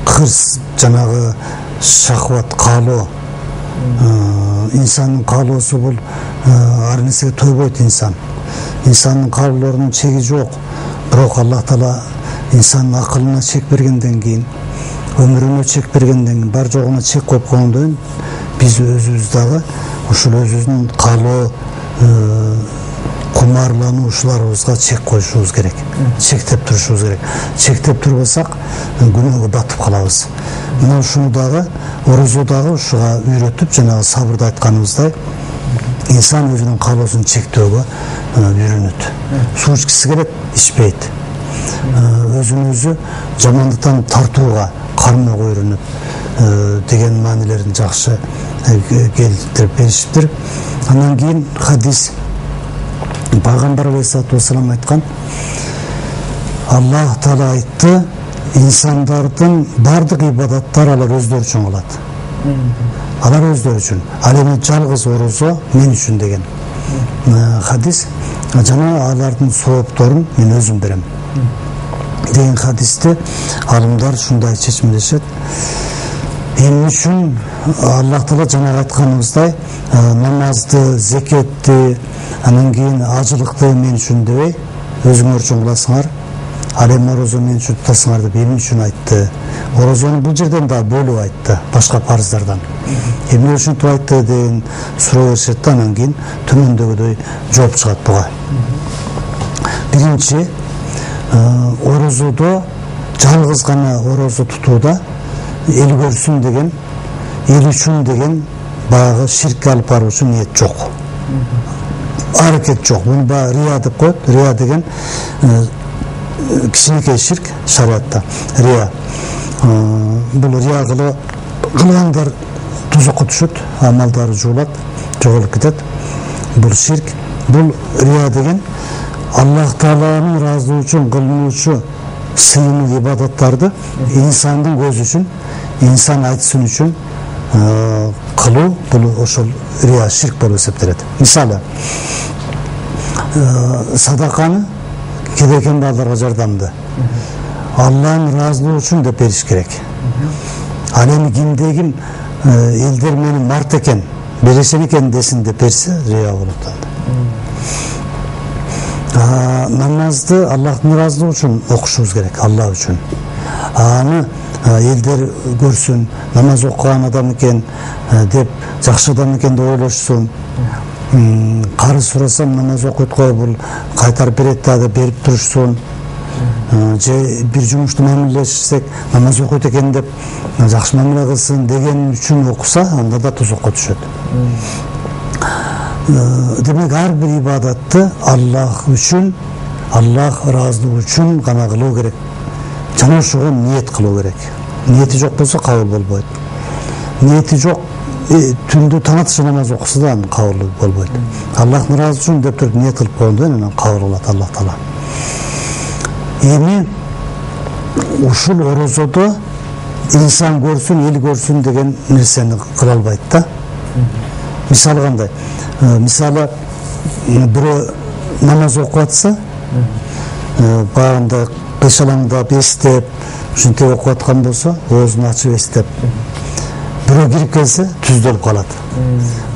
кырс, жанагы шахват, каалоо, инсандын каалоосу бул ар нерсеге тойбойт инсан. Инсандын каалоолорунун чеги жок. Бирок Аллах Таала инсандын акылына чек бергенден кийин, өмүрүнө чек бергенден кийин, бар жогуна чек коюп койгондон кийин биз өзүбүз дагы ушул өзүбүздүн каалоо кумарлануучуларыбызга чек коюшубуз керек, чектеп турушубуз керек. Чектеп турбасак күнөөгө батып калабыз. Мына ушуну дагы орозодагы ушуга үйрөтүп, жанагы сабырда айтканыбыздай, инсан өзүнүн каалоосун чектөөгө үйрөнөт. Суу ичкиси келет, ичпейт. Өзүн өзү жамандыктан тартууга, кармоого үйрөнөт деген маанилерин жакшы келтирип беришиптир. Андан кийин хадис Пайгамбар алейхиссалату вассалам айткан, Аллах Таала айтты, инсандардын бардык ибадаттары алар өздөрү үчүн кылат. Алар өздөрү үчүн. Ал эми жалгыз орозо мен үчүн деген хадис, жана алардын соопторун мен өзүм берем деген хадисте алымдар ушундай чечимдешет. Эмне үчүн Аллах Таала жана айтканыбыздай намазды, зекетти, анан кийин ажылыкты мен үчүн дебей, өзүңөр үчүн кыласыңар, ал эми орозо мен үчүн тутасыңар деп эмне үчүн айтты? Орозону бул жерден да бөлүп айтты, башка парыздардан. Эмне үчүн айтты деген суроо беришет да, анан кийин төмөндөгүдөй жооп чыгат буга. Биринчи, орозодо жалгыз гана орозо тутууда эл көрсүн деген, эл үчүн деген баягы ширкке алып баруучу ниет жок. Аракет жок. Муну баягы рия деп коет. Рия деген кичинекей ширк шариатта. Рия. Бул рия кылгандар тузакка түшөт, амалдары жуулат, жоголуп кетет. Бул ширк. Бул рия деген Аллах Тааланын ыраазылыгы үчүн кылынуучу сыйынуу ибадаттарды инсандын көзү үчүн, инсан айтсын үчүн кылуу, бул ошол рия, ширк болуп эсептелет. Мисалы, садаканы кедейкен балдарга жардамды Аллахтын ыраазылыгы үчүн деп бериш керек. Ал эми кимде-ким элдер менин март экен, берешен экен десин деп берсе, рия болот. Намазды Аллахтын ыраазылыгы үчүн окушубуз керек, Аллах үчүн. Аны элдер көрсүн, намаз окуган адам экен деп, жакшы адам экен деп ойлошсун. Карыз сурасам намаз окуйт го, бул кайтарып берет да деп берип турушсун. Же бир жумушту мамилелешсек, намаз окуйт экен деп жакшы мамиле кылсын деген үчүн окуса, анда да тузакка түшөт. Демек ар бир ибадатты Аллах үчүн, Аллах ыраазылыгы үчүн гана кылуу керек. Жана ошого ниет кылуу керек. Ниети жок болсо кабыл болбойт. Ниети жок, түндү таң атыша намаз окуса да кабыл болбойт. Аллахтын ыраазылыгы үчүн деп туруп ниет кылып койгондон кийин анан кабыл кылат Аллах Таала. Эми ушул орозодо инсан көрсүн, эл көрсүн деген нерсени кыла албайт да. Мисалы кандай? Мисалы, бирөө намаз окуп атса, багында кыйшалаңдап эстеп, ушинтип окуп аткан болсо, оозун ачып эстеп, бирөө кирип келсе, түздөлүп калат.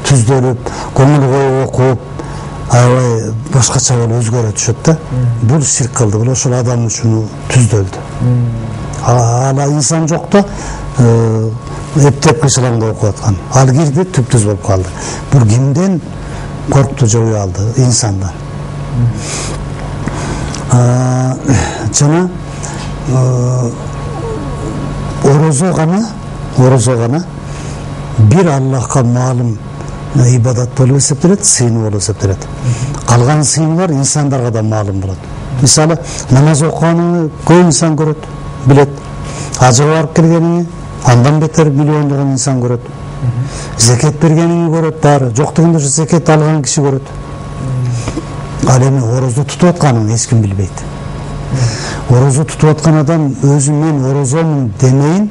Түздөлүп, көңүл коюп окуп, аябай башкача болуп өзгөрө түшөт да. Бул ширк кылды, бул ошол адам үчүн түздөлдү. Ала инсан жокто эптеп кыйшалаңдап окуп аткан. Ал кирди, түптүз болуп калды. Бул кимден коркту же уялды? Инсандан. Жана орозо гана бир Аллахка маалым ибадат болуп эсептелет, сыйынуу болуп эсептелет. Калган сыйынуулар инсандарга да маалым болот. Мисалы, намаз окуганыңы көп инсан көрөт, билет. Ажыга барып келгениңи андан бетер миллиондогон инсан көрөт. Зекет бергениңи көрөт, баары. Жок дегенде ушу зекет алган киши көрөт. Ал эми орозо тутуп атканын эч ким билбейт. Орозо тутуп аткан адам өзү мен орозомун демейин,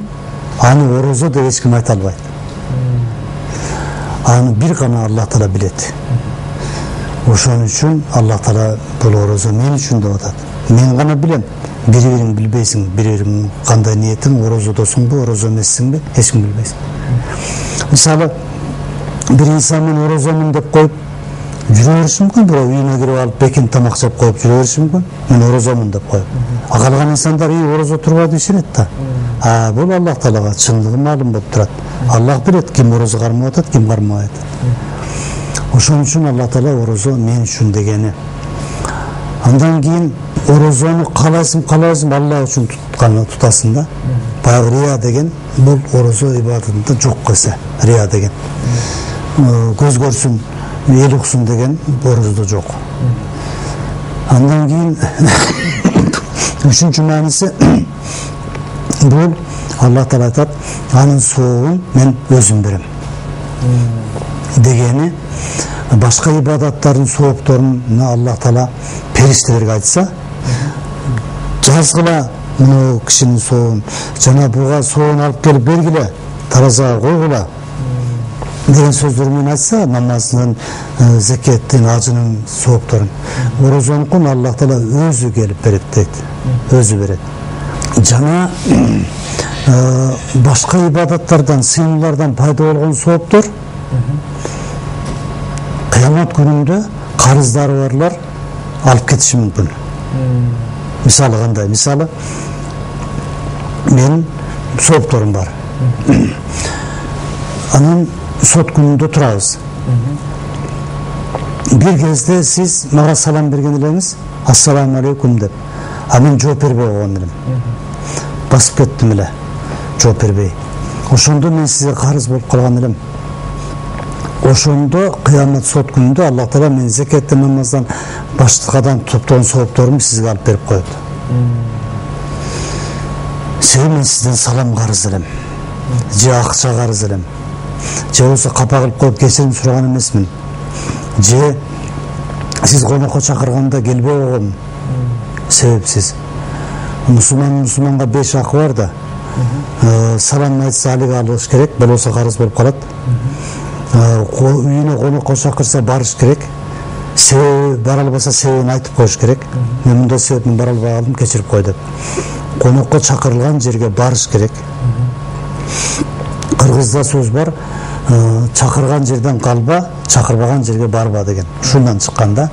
аны орозо деп эч ким айта албайт. Аны бир гана Аллах Таала билет. Ошон үчүн Аллах Таала бул орозо мен үчүн деп атат. Мен гана билем. Бири-бириң билбейсиң, бири-бириң кандай ниетиң, орозодосуңбу, орозо эмессиңби, эч ким билбейсиң. Мисалы, бир инсан мен орозомун деп коюп жүрө бериши мүмкүн, бирок үйүнө кирип алып бекин тамак жеп коюп жүрө бериши мүмкүн. Мен орозомун деп коюп. Калган инсандар орозо турбайт дешет да. Бул Аллах Таалага чындыгы маалым болуп турат. Аллах билет ким орозо кармап атат, ким кармабайт. Ошон үчүн Аллах Таала орозо мен үчүн дегени. Андан кийин орозону калайсың Алла үчүн тутасың да. Баягы рия деген бул орозо ибадатында жок кese. Рия деген. Көз көрсүн, эл уксун деген орозодо жок. Андан кийин үчүнчү мааниси бул Алла Таала айтат, анын соогун мен өзүм берем. Дегени башка ибадаттардын соопторуна Алла Таала периштелерге айтса, жазгыла мына кишинин соогун, жана буга соогун алып келип бергиле, таразага койгула деген сөздөр менен айтса, намаздын, закеттин, ажынын соопторун. Орозонукун Алла Таала өзү келип берет дейт. Өзү берет. Жана башка ибадаттардан, сыйынуулардан пайда болгон сооптор кыямат күнүндө карыздары барлар алып кетиши мүмкүн. Мисалы кандай? Мисалы менин соопторум бар. Анын сот күнүндө турабыз. Бир кезде сиз мага салам берген элеңиз, ассаламу алейкум деп. А мен жооп бербей койгон элем. Басып кеттим эле. Жооп бербей. Ошондо мен сизге карыз болуп калган элем. Ошондо кыямат сот күнүндө Алла Таала мен закеттен, намаздан, баштыкадан топтогон соопторумду сизге алып берип коет. Себеби мен сизден салам карыз элем. Же акча карыз элем. Же болсо капа кылып коюп кечирим сураган эмесмин. Же сиз конокко чакырганда келбей койгом. Себепсиз. Мусулманга 5 акы бар да. Салам айтса алига алыш керек, болбосо карыз болуп калат. Үйүнө конокко чакырса барыш керек. Себеби бара албаса себебин айтып коюш керек. Мен мындай себептен бара албай калдым, кечирип кой деп. Конокко чакырылган жерге барыш керек. Кыргызда сөз бар, чакырган жерден калба, чакырбаган жерге барба деген. Ушундан чыкканда.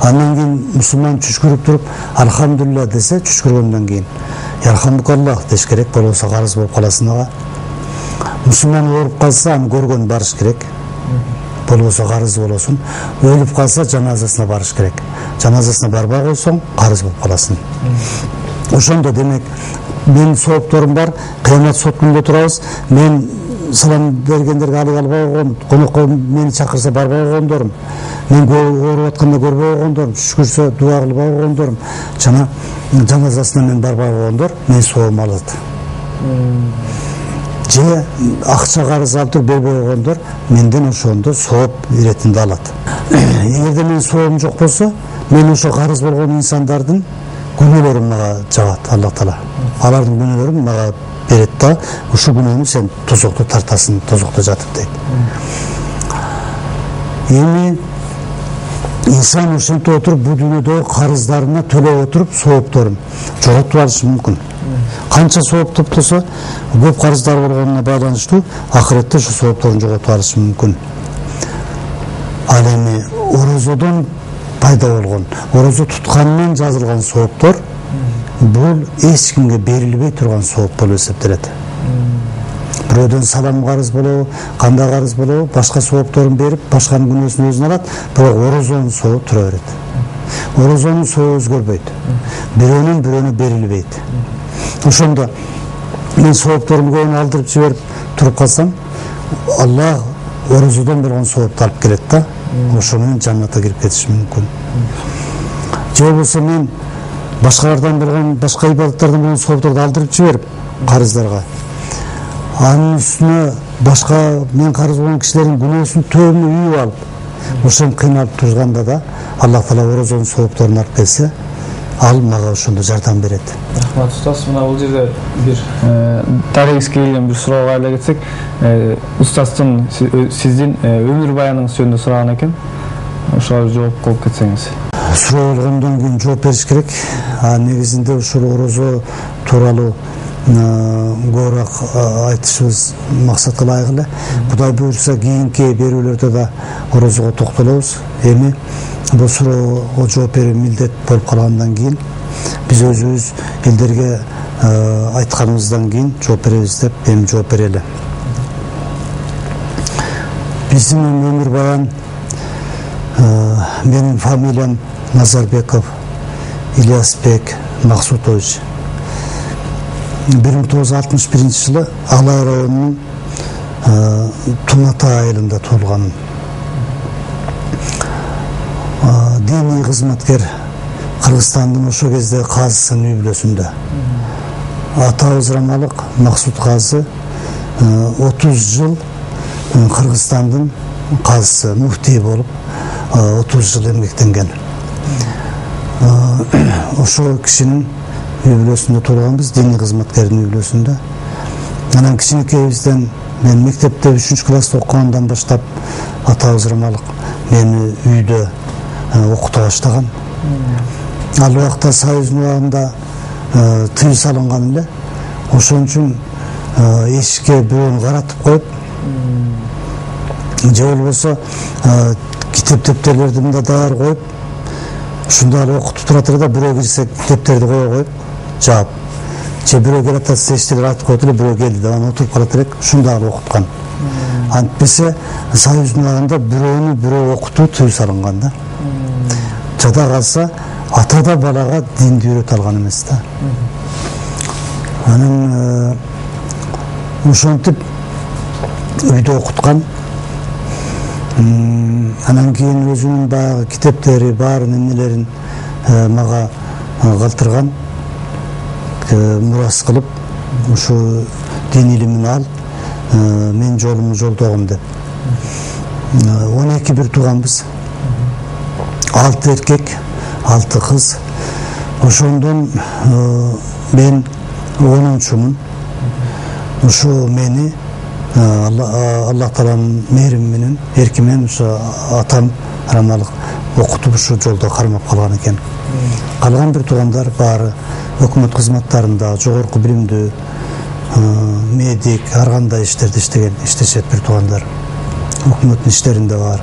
Андан кийин мусулман чүчкүрүп туруп, алхамдулилла десе, чүчкүргөндөн кийин ярхамдукаллах деш керек, болбосо карыз болуп каласың ага. Мусулман ооруп калса, аны көргөн барыш керек. Болбосо карыз болосун. Өлүп калса, жаназасына барыш керек. Жаназасына барбай койсоң, карыз болуп каласың. Ошондо демек, мен соопторум бар, кыямат сот күнүндө турабыз. Мен салам бергендерге алып албай койгон, конокко мени чакырса барбай койгондорум, мен ооруп атканда көрбөй койгондорум, түшкүрсө дуа кылбай койгондорум, жана жаназасына мен барбай койгондор мен соом алат. Же акча карыз алып туруп бербей койгондор менден ошондо сооп иретинде алат. Эгерде мен соом жок болсо, мен ошо карыз болгон инсандардын күнөөлөрүн мага жагат Алла Таала. Алардын күнөөлөрүн мага берет да, ушул күнөөнү сен тозокто тартасың, тозокто жатып дейт. Эми инсан ошентип отуруп бул дүйнөдөгү карыздарына төлөп отуруп соопторун жоготуп алышы мүмкүн. Канча сооп топтосо, көп карыздар болгонуна байланыштуу акыретте ушу соопторун жоготуп алышы мүмкүн. Ал эми орозодон пайда болгон, орозо туткандан жазылган сооптор бул эч кимге берилбей турган сооп болуп эсептелет. Бирөөдөн салам карыз болобу, кандай карыз болобу, башка соопторун берип, башканын күнөөсүн өзүнө алат, бирок орозонун сообу тура берет. Орозонун сообу өзгөрбөйт. Бирөөнүн бирөөнө берилбейт. Ошондо мен соопторумду көбүн алдырып жиберип туруп калсам, Алла орозодон болгон соопту алып келет да, ошо менен жаннатка кирип кетишим мүмкүн. Же болбосо мен башкалардан болгон, башка ибадаттардан болгон соопторду алдырып жиберип карыздарга, анын үстүнө башка мен карыз болгон кишилердин күнөөсүн төбүнө үйүп алып, ошентип кыйналып турганда да Алла Таала орозонун соопторун алып келсе, ал мага ошондо жардам берет. Рахмат устаз, мына бул жерде бир тарихке келген бир суроого айла кетсек, устаздын сиздин өмүр баяныңыз жөнүндө сураган экен. Ошого жооп кылып кетсеңиз. Суроо болгондон кийин жооп бериш керек. Негизинде ушул орозо тууралуу көбүрөөк айтышыбыз максатка ылайык эле. Кудай буйрса кийинки берүүлөрдө да орозого токтолобуз. Эми бул суроого жооп берүү милдет болуп калгандан кийин биз өзүбүз элдерге айтканыбыздан кийин жооп беребиз деп эми жооп берели. Биздин өмүр баян, менин фамилиям Назарбеков Ильясбек Максутович. 1961 жылы Алай районунун Тумата айылында туылған. Дини қызматкер, Кыргызстандын ошо кезде казысынын үй бүлөсүндө. Атабыз Рамалык Максут казы 30 жыл Кыргызстандын казысы, муфтий болуп 30 жыл эмгектенген. Ошо кишинин үй бүлөсүндө турганбыз, дини кызматкердин үй бүлөсүндө. Анан кичинекейибизден мен мектепте 3-класста окугандан баштап атабыз Рамалык мени үйдө окута баштаган. Ал убакта Союздун убагында тыюу салынган эле. Ошон үчүн эшикке бирөөнү каратып коюп, же болбосо китеп дептерлерди мында даяр коюп, ушунда эле окутуп туратыр да, бирөө кирсе дептерди кое коюп жаап, же бирөө келип атса эчтеке айтып коет эле, бирөө келди деп анан отуруп калат элек, ушунда эле окуткан. Антпесе Союздун убагында бирөөнү бирөө окутуу тыюу салынган да. Жада калса ата да балага динди үйрөтө алган эмес да. Анан ошентип үйдө окуткан. Анан кийин өзүнүн баягы китептери баарын эмнелерин мага калтырган, мурас кылып, ушу дин илимин ал, мен жолумду жолдогум деп. 12 бир тууганбыз. 6 эркек, 6 кыз. Ошондон мен 10-чумун. Ушу мени Аллах Тааланын мээрими менен, эрки менен ушу атам Рамалык окутуп ушу жолдо кармап калган экен. Калган бир туугандар баары өкмөт кызматтарында, жогорку билимдүү, медик, ар кандай иштерди иштешет бир туугандар. Өкмөттүн иштеринде бар.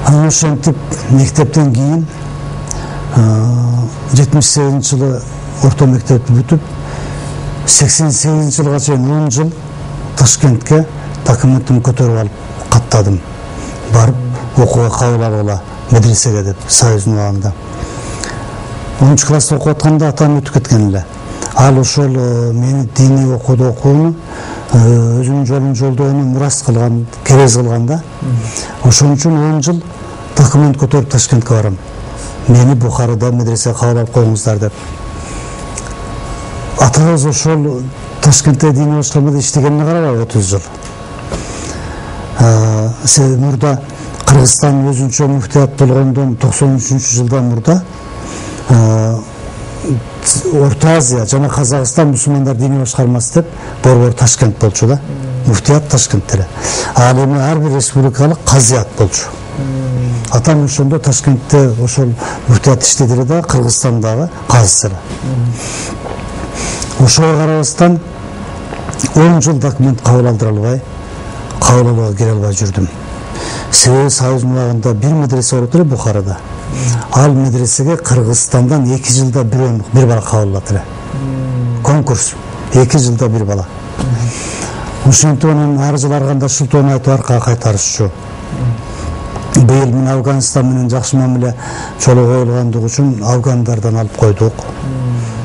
Анан ошентип мектептен кийин 78-жылы орто мектепти бүтүп, 88-жылга чейин 10 жыл Ташкентке документимди көтөрүп алып каттадым. Барып окууга кабыл алгыла медресеге деп, Союздун убагында. 10-класста окуп атканда атам өтүп кеткен эле. Ал ошол мени дини окууну, өзүнүн жолун жолдоону мурас кылган, керез кылган да. Ошон үчүн 10 жыл документ көтөрүп Ташкентке барам. Мени Бухарада медресеге кабыл алып коюңуздар деп. Атабыз ошол Ташкентте дини башкармада иштегенине карабай 30 жыл. Мурда Кыргызстан өзүнчө муфтият болгондон 93-жылдан мурда Орто Азия жана Казакстан мусулмандар дини башкармасы деп борбор Ташкент болчу да. Муфтият Ташкентте эле. Ал эми ар бир республикалык казият болчу. Атам ошондо Ташкентте ошол муфтият иштеди эле да, Кыргызстандагы казысы эле. Ошого карабастан 10 жыл документ кабыл алдыра албай, кабыл алууга кире албай жүрдүм. Себеби Союздун убагында бир медресе болот эле Бухарада. Ал медресеге Кыргызстандан 2 жылда бир бала кабыл алат эле. Конкурс 2 жылда бир бала. Ошентип анан ар жыл арганда Шултон айтып аркага кайтарышчу. Быйыл мен Афганистан менен жакшы мамиле жолго коюлгандыгы үчүн афгандардан алып койдук.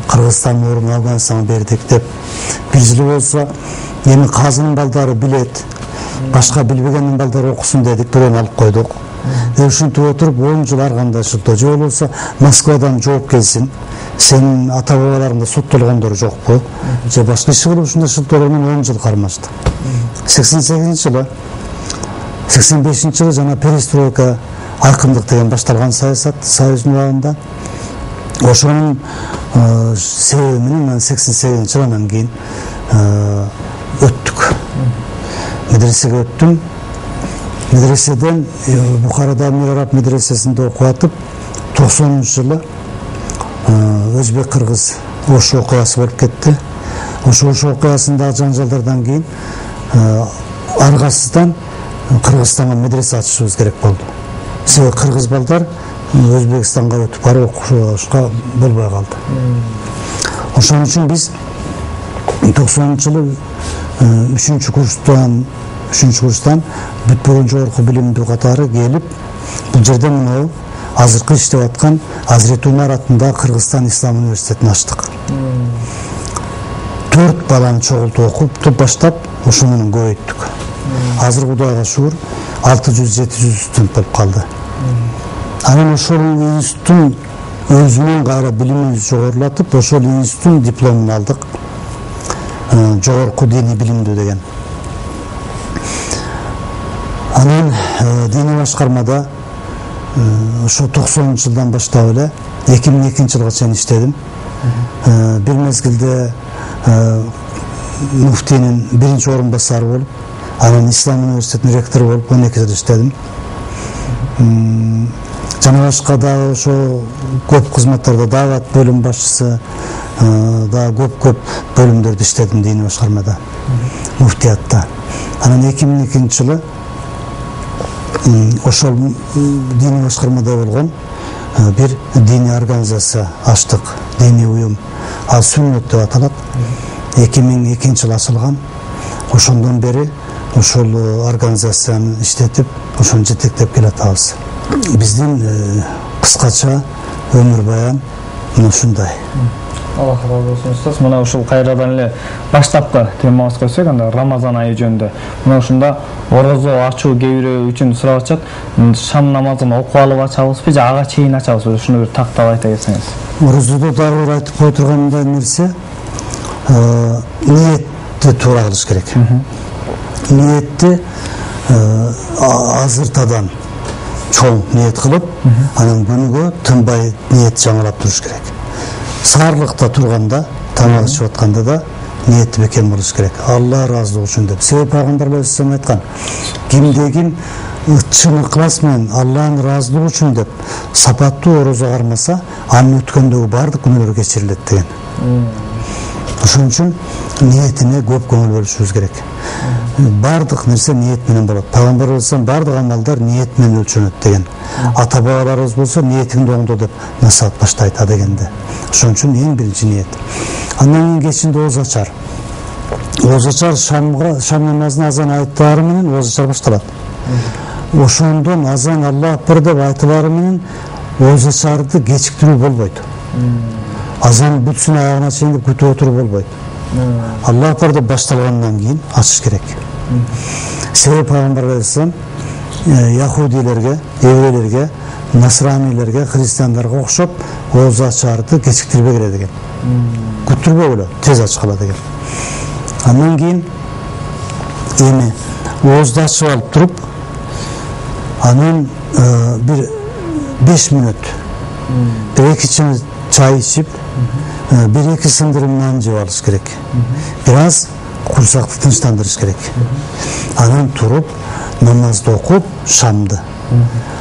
Кыргызстандын ордун Афганистанга бердик деп. Бир жыл болсо эми казынын балдары билет, башка билбегендин балдары окусун дедик, бирөөнү алып койдук. Ушинтип отуруп 10 жыл арганда шылтоо, же болбосо Москвадан жооп келсин, сенин ата бабаларыңда соттолгондор жокпу, же башка иш кылып ушундай шылтоолордон 10 жыл кармашты. 88-жылы 85-жылы жана перестройка, айкындык деген башталган саясат Союздун убагында. Ошонун себеби менен 88-жылы анан кийин өттүк. Медресеге өттүм. Медреседен Бухарада Мирараб медресесинде окуп атып, 90-жылы өзбек-кыргыз ош окуясы болуп кетти. Ош окуясындагы жаңжалдардан кийин аргасыздан Кыргызстанга медресе ачышыбыз керек болду. Себеби кыргыз балдар Өзбекстанга өтүп барып окушка болбой калды. Ошон үчүн биз 90-жылы 3-курстан бүтпөгөн жогорку билимдүү катары келип, бул жерде мынау азыркы иштеп аткан Азирет Умар атындагы Кыргызстан Ислам университетин ачтык. 4 баланы чогултуп окуп баштап ошо менен көбөйттүк. Азыр Кудайга шүгүр 600-700 студент болуп калды. Анан ошол институттун өзүнүн кайра билимин жогорулатып, ошол институттун дипломун алдык. Жогорку диний билимдүү деген. Анан диний башкармада ошо 90-жылдан баштап эле 2002-жылга чейин иштедим. Бир мезгилде муфтийнин биринчи орун басары болуп, анан Ислам университетинин ректору болуп 12 жыл иштедим. Жана башка да ошо көп кызматтарда даават бөлүм башчысы, да көп бөлүмдөрдө иштедим диний башкармада, муфтиятта. Анан 2002-жылы ошол диний башкармада болгон бир диний организация ачтык, диний уюм. Ал Сүннет деп аталат. 2002-жылы ачылган. Ошондон бери ошол организацияны иштетип, ошону жетектеп келатабыз. Биздин кыскача өмүр баян ушундай. Аллах разы болсун устаз. Мына ушул кайрадан эле баштапкы темабызга көчсөк, анда Рамазан айы жөнүндө. Мына ушунда орозо ачуу кээ бирөө үчүн сурап атышат. Шам намазын окуп алып ачабызбы же ага чейин ачабызбы? Ушуну бир тактап айта кетсеңиз. Орозодо дагы бир айтып кое тургандай нерсе, ниетти туура кылыш керек. Ниетти азыртадан чоң ниет кылып, анан күнүгө тынбай ниет жаңылап туруш керек. Саарлыкта турганда, тамак ичип атканда да ниетти бекем болуш керек. Алла ыраазылыгы үчүн деп. Себеби Пайгамбар алейхиссалам айткан: кимде-ким чын ыклас менен Алланын ыраазылыгы үчүн деп сапаттуу орозо кармаса, анын өткөндөгү бардык күнөөлөр кечирилет деген. Ошон үчүн ниетине көп көңүл бөлүшүбүз керек. Бардык нерсе ниет менен болот. Пайгамбар алейхиссалам бардык амалдар ниет менен өлчөнөт деген. Ата бабаларыбыз болсо ниетиңди оңдо деп насаат баштайт дегенде. Ошон үчүн эң биринчи ниет. Андан кийин кечинде ооз ачар. Ооз ачар шам намазын азан айтылары менен ооз ачар башталат. Ошондон азан Аллах акбар деп айтылары менен ооз ачарды кечиктирүү болбойт. Азан бүтсүн аягына чейин деп күтүп отуруп болбойт. Аллах акбар деп башталгандан кийин ачыш керек. Себеби Пайгамбар алейхиссалам яхудилерге, еврейлерге, насранилерге, христиандарга окшоп ооз ачарды кечиктирбегиле деген. Күттүрбөгүлө, тез ачкыла деген. Андан кийин эми оозду ачып алып туруп, анан бир 5 мүнөт, бир 2 чай ичип, бир 2 сындырым нан жеп алыш керек. Бир аз курсакты тынчтандырыш керек. Анан туруп, намазды окуп, шамды.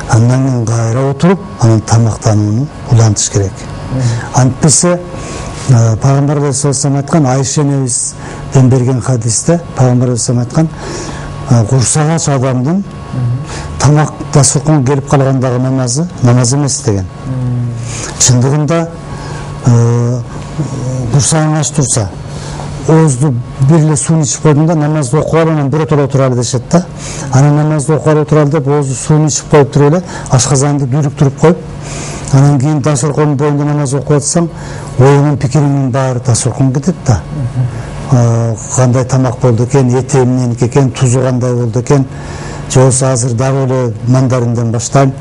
Андан кийин кайра отуруп, анан тамактанууну улантыш керек. Антпесе Пайгамбар алейхиссалам айткан, Айша энебизден берген хадисте Пайгамбар алейхиссалам айткан, курсагач адамдын тамак дасурканга келип калгандагы намаз эмес деген. Чындыгында курсагың ач турса, оозду бир эле сууну ичип койдуңда, намазды окуп алып, анан биротоло отуралы дешет да. Анан намазды окуп алып отуралы деп оозду сууну ичип коюп туруп эле ашказанды дүйрүктүрүп коюп, анан кийин дасуркондун боюнда намаз окуп атсаң, оюңун пикириңин баары дасурканга кетет да. Кандай тамак болду экен, эти эмненики экен, тузу кандай болду экен, же болбосо азыр дагы эле мандаринден баштайм,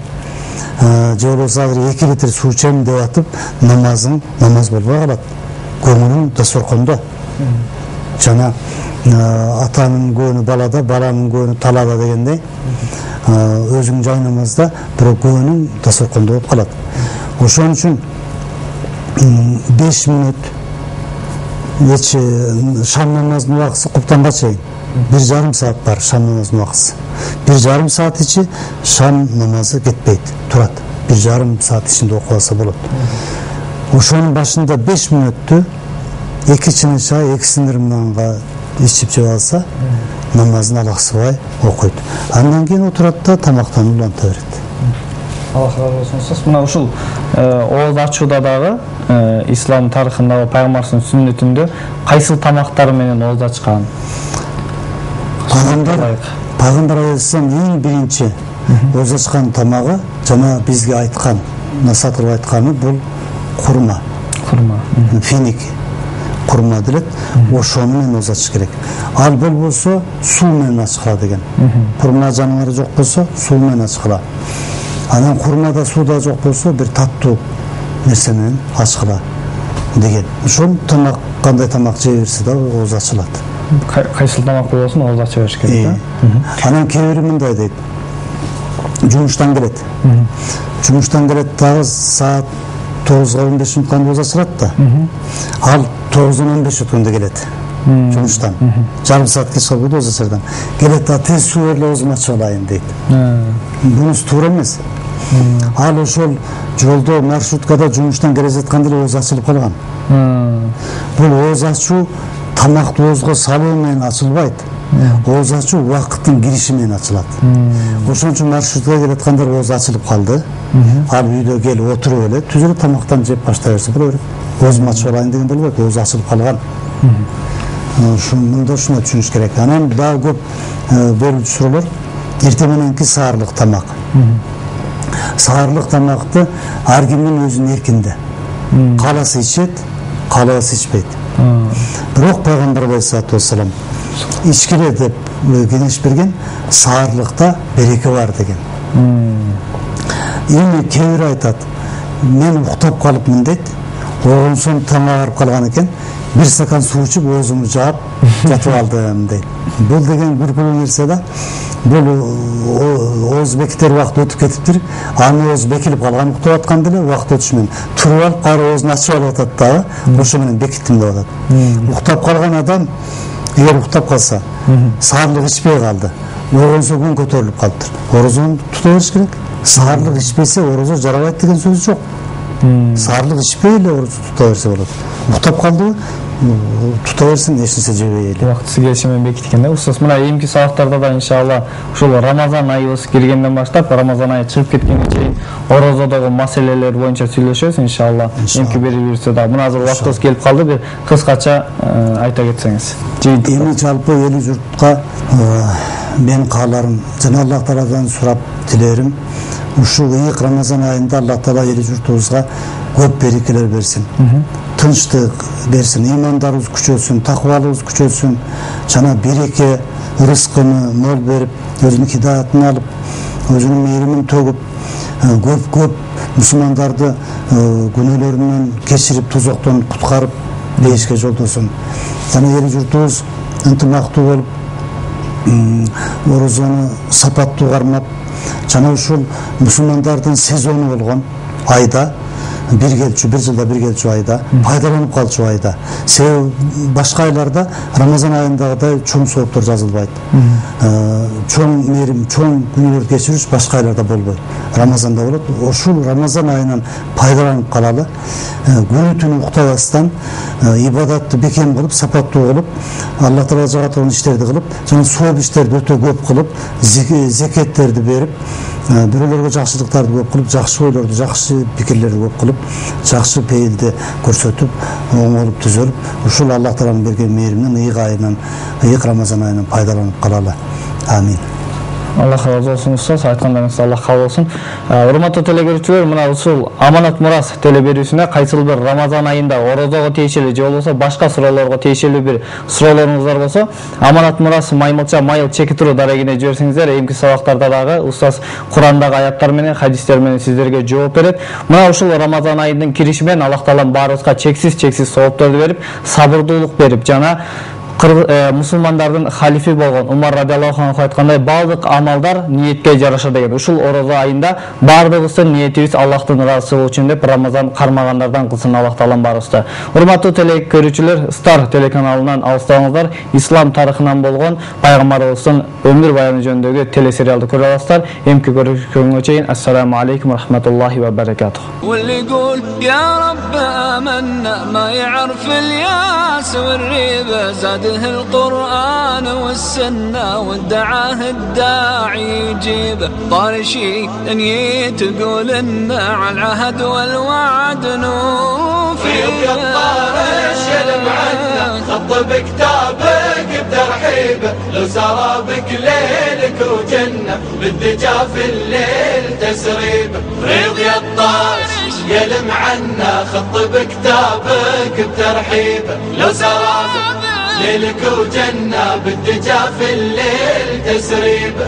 же болбосо азыр 2 литр суу ичем деп атып, намаз болбой калат. Көңүлүң дасуркондо. Жана атанын көңүлү балада, баланын көңүлү талада дегендей, өзүң жай намазда, бирок көңүлүң дасуркондо болуп калат. Ошон үчүн 5 мүнөт шам намазынын убактысы куптанга чейин 1,5 саат бар шам намазынын убактысы. 1,5 саат ичи шам намазы кетпейт, турат. 1,5 саат ичинде окуп алса болот. Ошонун башында 5 мүнөттү 2 чыны чай, 2 сындырым нанга ичип жеп алса, намазын алаксыбай окуйт. Андан кийин отурат да тамактанып уланта берет. Аллах разы болсун. Мына ушул ооз ачууда дагы ислам тарыхындагы пайгамбардын сүннөтүндө кайсыл тамактар менен ооз ачкан? Пайгамбар алейхиссалам эң биринчи Оз ачкан тамагы жана бизге айткан, насатылып айтканы бул курма. Финик курма делет. Ошону менен оз ачыш керек. Ал болбосо суу менен ачкыла деген. Курма жаныбары жок болсо суу менен ачкыла. Анан курмада сууда жок болсо бир таттуу нерсе менен ачкыла деген. Ошол тамак кандай тамак жей берсе да оз ачылат. Кайсыл тамак болсун оз ача бериш керек да. Анан кээ бири мындай дейт. Жумуштан келет. Жумуштан келет дагы саат 9-га 15 мүнөткөн оз ачылат да. Ал 9-дан 15 өткөндө келет. Жумуштан. Жарым саат кеч калып оз ачардан. Келет да тез суу берле өзүм ачып алайын дейт. Бунус туура эмес. Ал ошол жолдо маршруткада жумуштан келе жатканда эле оз ачылып калган. Бул оз ачуу тамакты оозго салуу менен ачылбайт. Оз ачуу убакыттын кириши менен ачылат. Ошон үчүн маршрутка келе аткандар оз ачылып калды. Ал үйдө келип отуруп эле түзүлүп тамактан жеп баштай берсе боло берет. Өзүм ачып алайын деген болбойт, оз ачылып калган. Мында ушуну түшүнүш керек. Анан дагы көп бөлүнчү суроолор эртең мененки саарлык тамак. Саарлык тамакты ар кимдин өзүнүн эркинде. Кааласа ичет, каалабаса ичпейт. Бирок пайгамбар алейхиссалату вассалам ичкиле деп кеңеш берген, саарлыкта береке бар деген. Эми кээ бири айтат, мен уктап калыпмын дейт. Оңсон таң агарып калган экен, бир стакан суу ичип оозумду жаап жатып алдым дейт. Бул деген бүркүлүү нерсе да. Бул ооз бекитер убакыт өтүп кетиптир. Аны ооз бекилип калган уктап атканда эле убакыт өтүш менен туруп алып кайра оозун ачып алып атат дагы. Ошо менен бекиттим деп атат. Уктап калган адам эгер уктап калса, саарлык ичпей калды, оозу күн көтөрүлүп калыптыр. Оозун тута бериш керек. Саарлык ичпесе оозу жарабайт деген сөз жок. Саарлык ичпей эле оозу тута берсе болот. Уктап калдыбы, тута берсин, эч нерсе жебей эле. Убактысы келиши менен бекиткен да. Устаз, мына эмки сабактарда да иншалла ушул Рамазан айыбыз киргенден баштап, Рамазан айы чыгып кеткенге чейин орозодогу маселелер боюнча сүйлөшөбүз иншалла. Эмки берилсе да. Мына азыр убактыбыз келип калды, бир кыскача айта кетсеңиз. Эми жалпы эл журтка мен кааларым жана Аллах Тааладан сурап тилерим, ушул ыйык Рамазан айында Аллах Таала эл журтубузга көп берекелер берсин. Тынчтык берсин, имандарыбыз күчөсүн, такыбалыбыз күчөсүн, жана береке, рызкыны мол берип, өзүнүн хидаятын алып, өзүнүн мээримин төгүп, көп мусулмандарды күнөөлөрүнөн кечирип, тозоктон куткарып, бейишке жолдосун. Жана эл журтубуз ынтымактуу болуп, орозону сапаттуу кармап, жана ушул мусулмандардын сезону болгон айда бир жылда бир келчү айда пайдаланып калчу айда. Себеби башка айларда Рамазан айындагыдай чоң сооптор жазылбайт. Чоң мээрим, чоң күнөөлөрдү кечириш башка айларда болбойт. Рамазанда болот. Ошол Рамазан айынан пайдаланып калалы. Күнү түнү уктабастан ибадатты бекем кылып, сапаттуу кылып, Аллах Таала жагатырган иштерди кылып, жана сооп иштерди өтө көп кылып, зекеттерди берип, бирөөлөргө жакшылыктарды көп кылып, жакшы ойлорду, жакшы пикирлерди көп кылып, жакшы пейилди көрсөтүп, оңолуп түзөлүп, ушул Аллах Тааланын берген мээриминен ыйык айынан, ыйык Рамазан айынан пайдаланып калалы. Амин. Аллах разы болсун устаз, айткандарыңыз Аллах кабыл болсун. Урматтуу телекөрүүчүлөр, мына ушул Аманат Мурас телеберүүсүнө кайсыл бир Рамазан айында орозого тиешелүү же болбосо башка суроолорго тиешелүү бир суроолоруңуздар болсо, Аманат Мурас маймылча майыл чеки туруу дарегине жиберсеңиздер, эмки сабактарда дагы устаз Курандагы аяттар менен, хадистер менен сиздерге жооп берет. Мына ушул Рамазан айынын кириши менен Аллах Таала баарыбызга чексиз соопторду берип, сабырдуулук берип, жана мусулмандардын халифи болгон Умар радиаллаху анху айткандай, баардык амалдар ниетке жараша деген. Ушул орозо айында баардыгыбыздын ниетибиз Аллахтын ыраазы үчүн деп Рамазан кармагандардан кылсын Аллах Таалам баарыбызды. Урматтуу телекөрүүчүлөр, Стар телеканалынан алыстабаңыздар. Ислам тарыхынан болгон пайгамбарыбыздын өмүр баяны жөнүндөгү телесериалды көрө аласыздар. Эмки көрүшкөнгө чейин ассаламу алейкум ва рахматуллахи ва баракатух. واللي يقول يا رب آمنا ما يعرف الياس والريبة زاده القرآن والسنة وادعاه الداعي يجيبه طار شي دنيا تقول إن على العهد والوعد نوفي يبقى الطار الشلم عنا خط بكتابك بدرع بترحيبه، لو سار بك ليلك وجنة بالدجا في الليل تسريبه. ريض يا الطاش يا المعنى خط بكتابك بترحيبه، لو سار بك ليلك وجنة بالدجا في الليل تسريبه.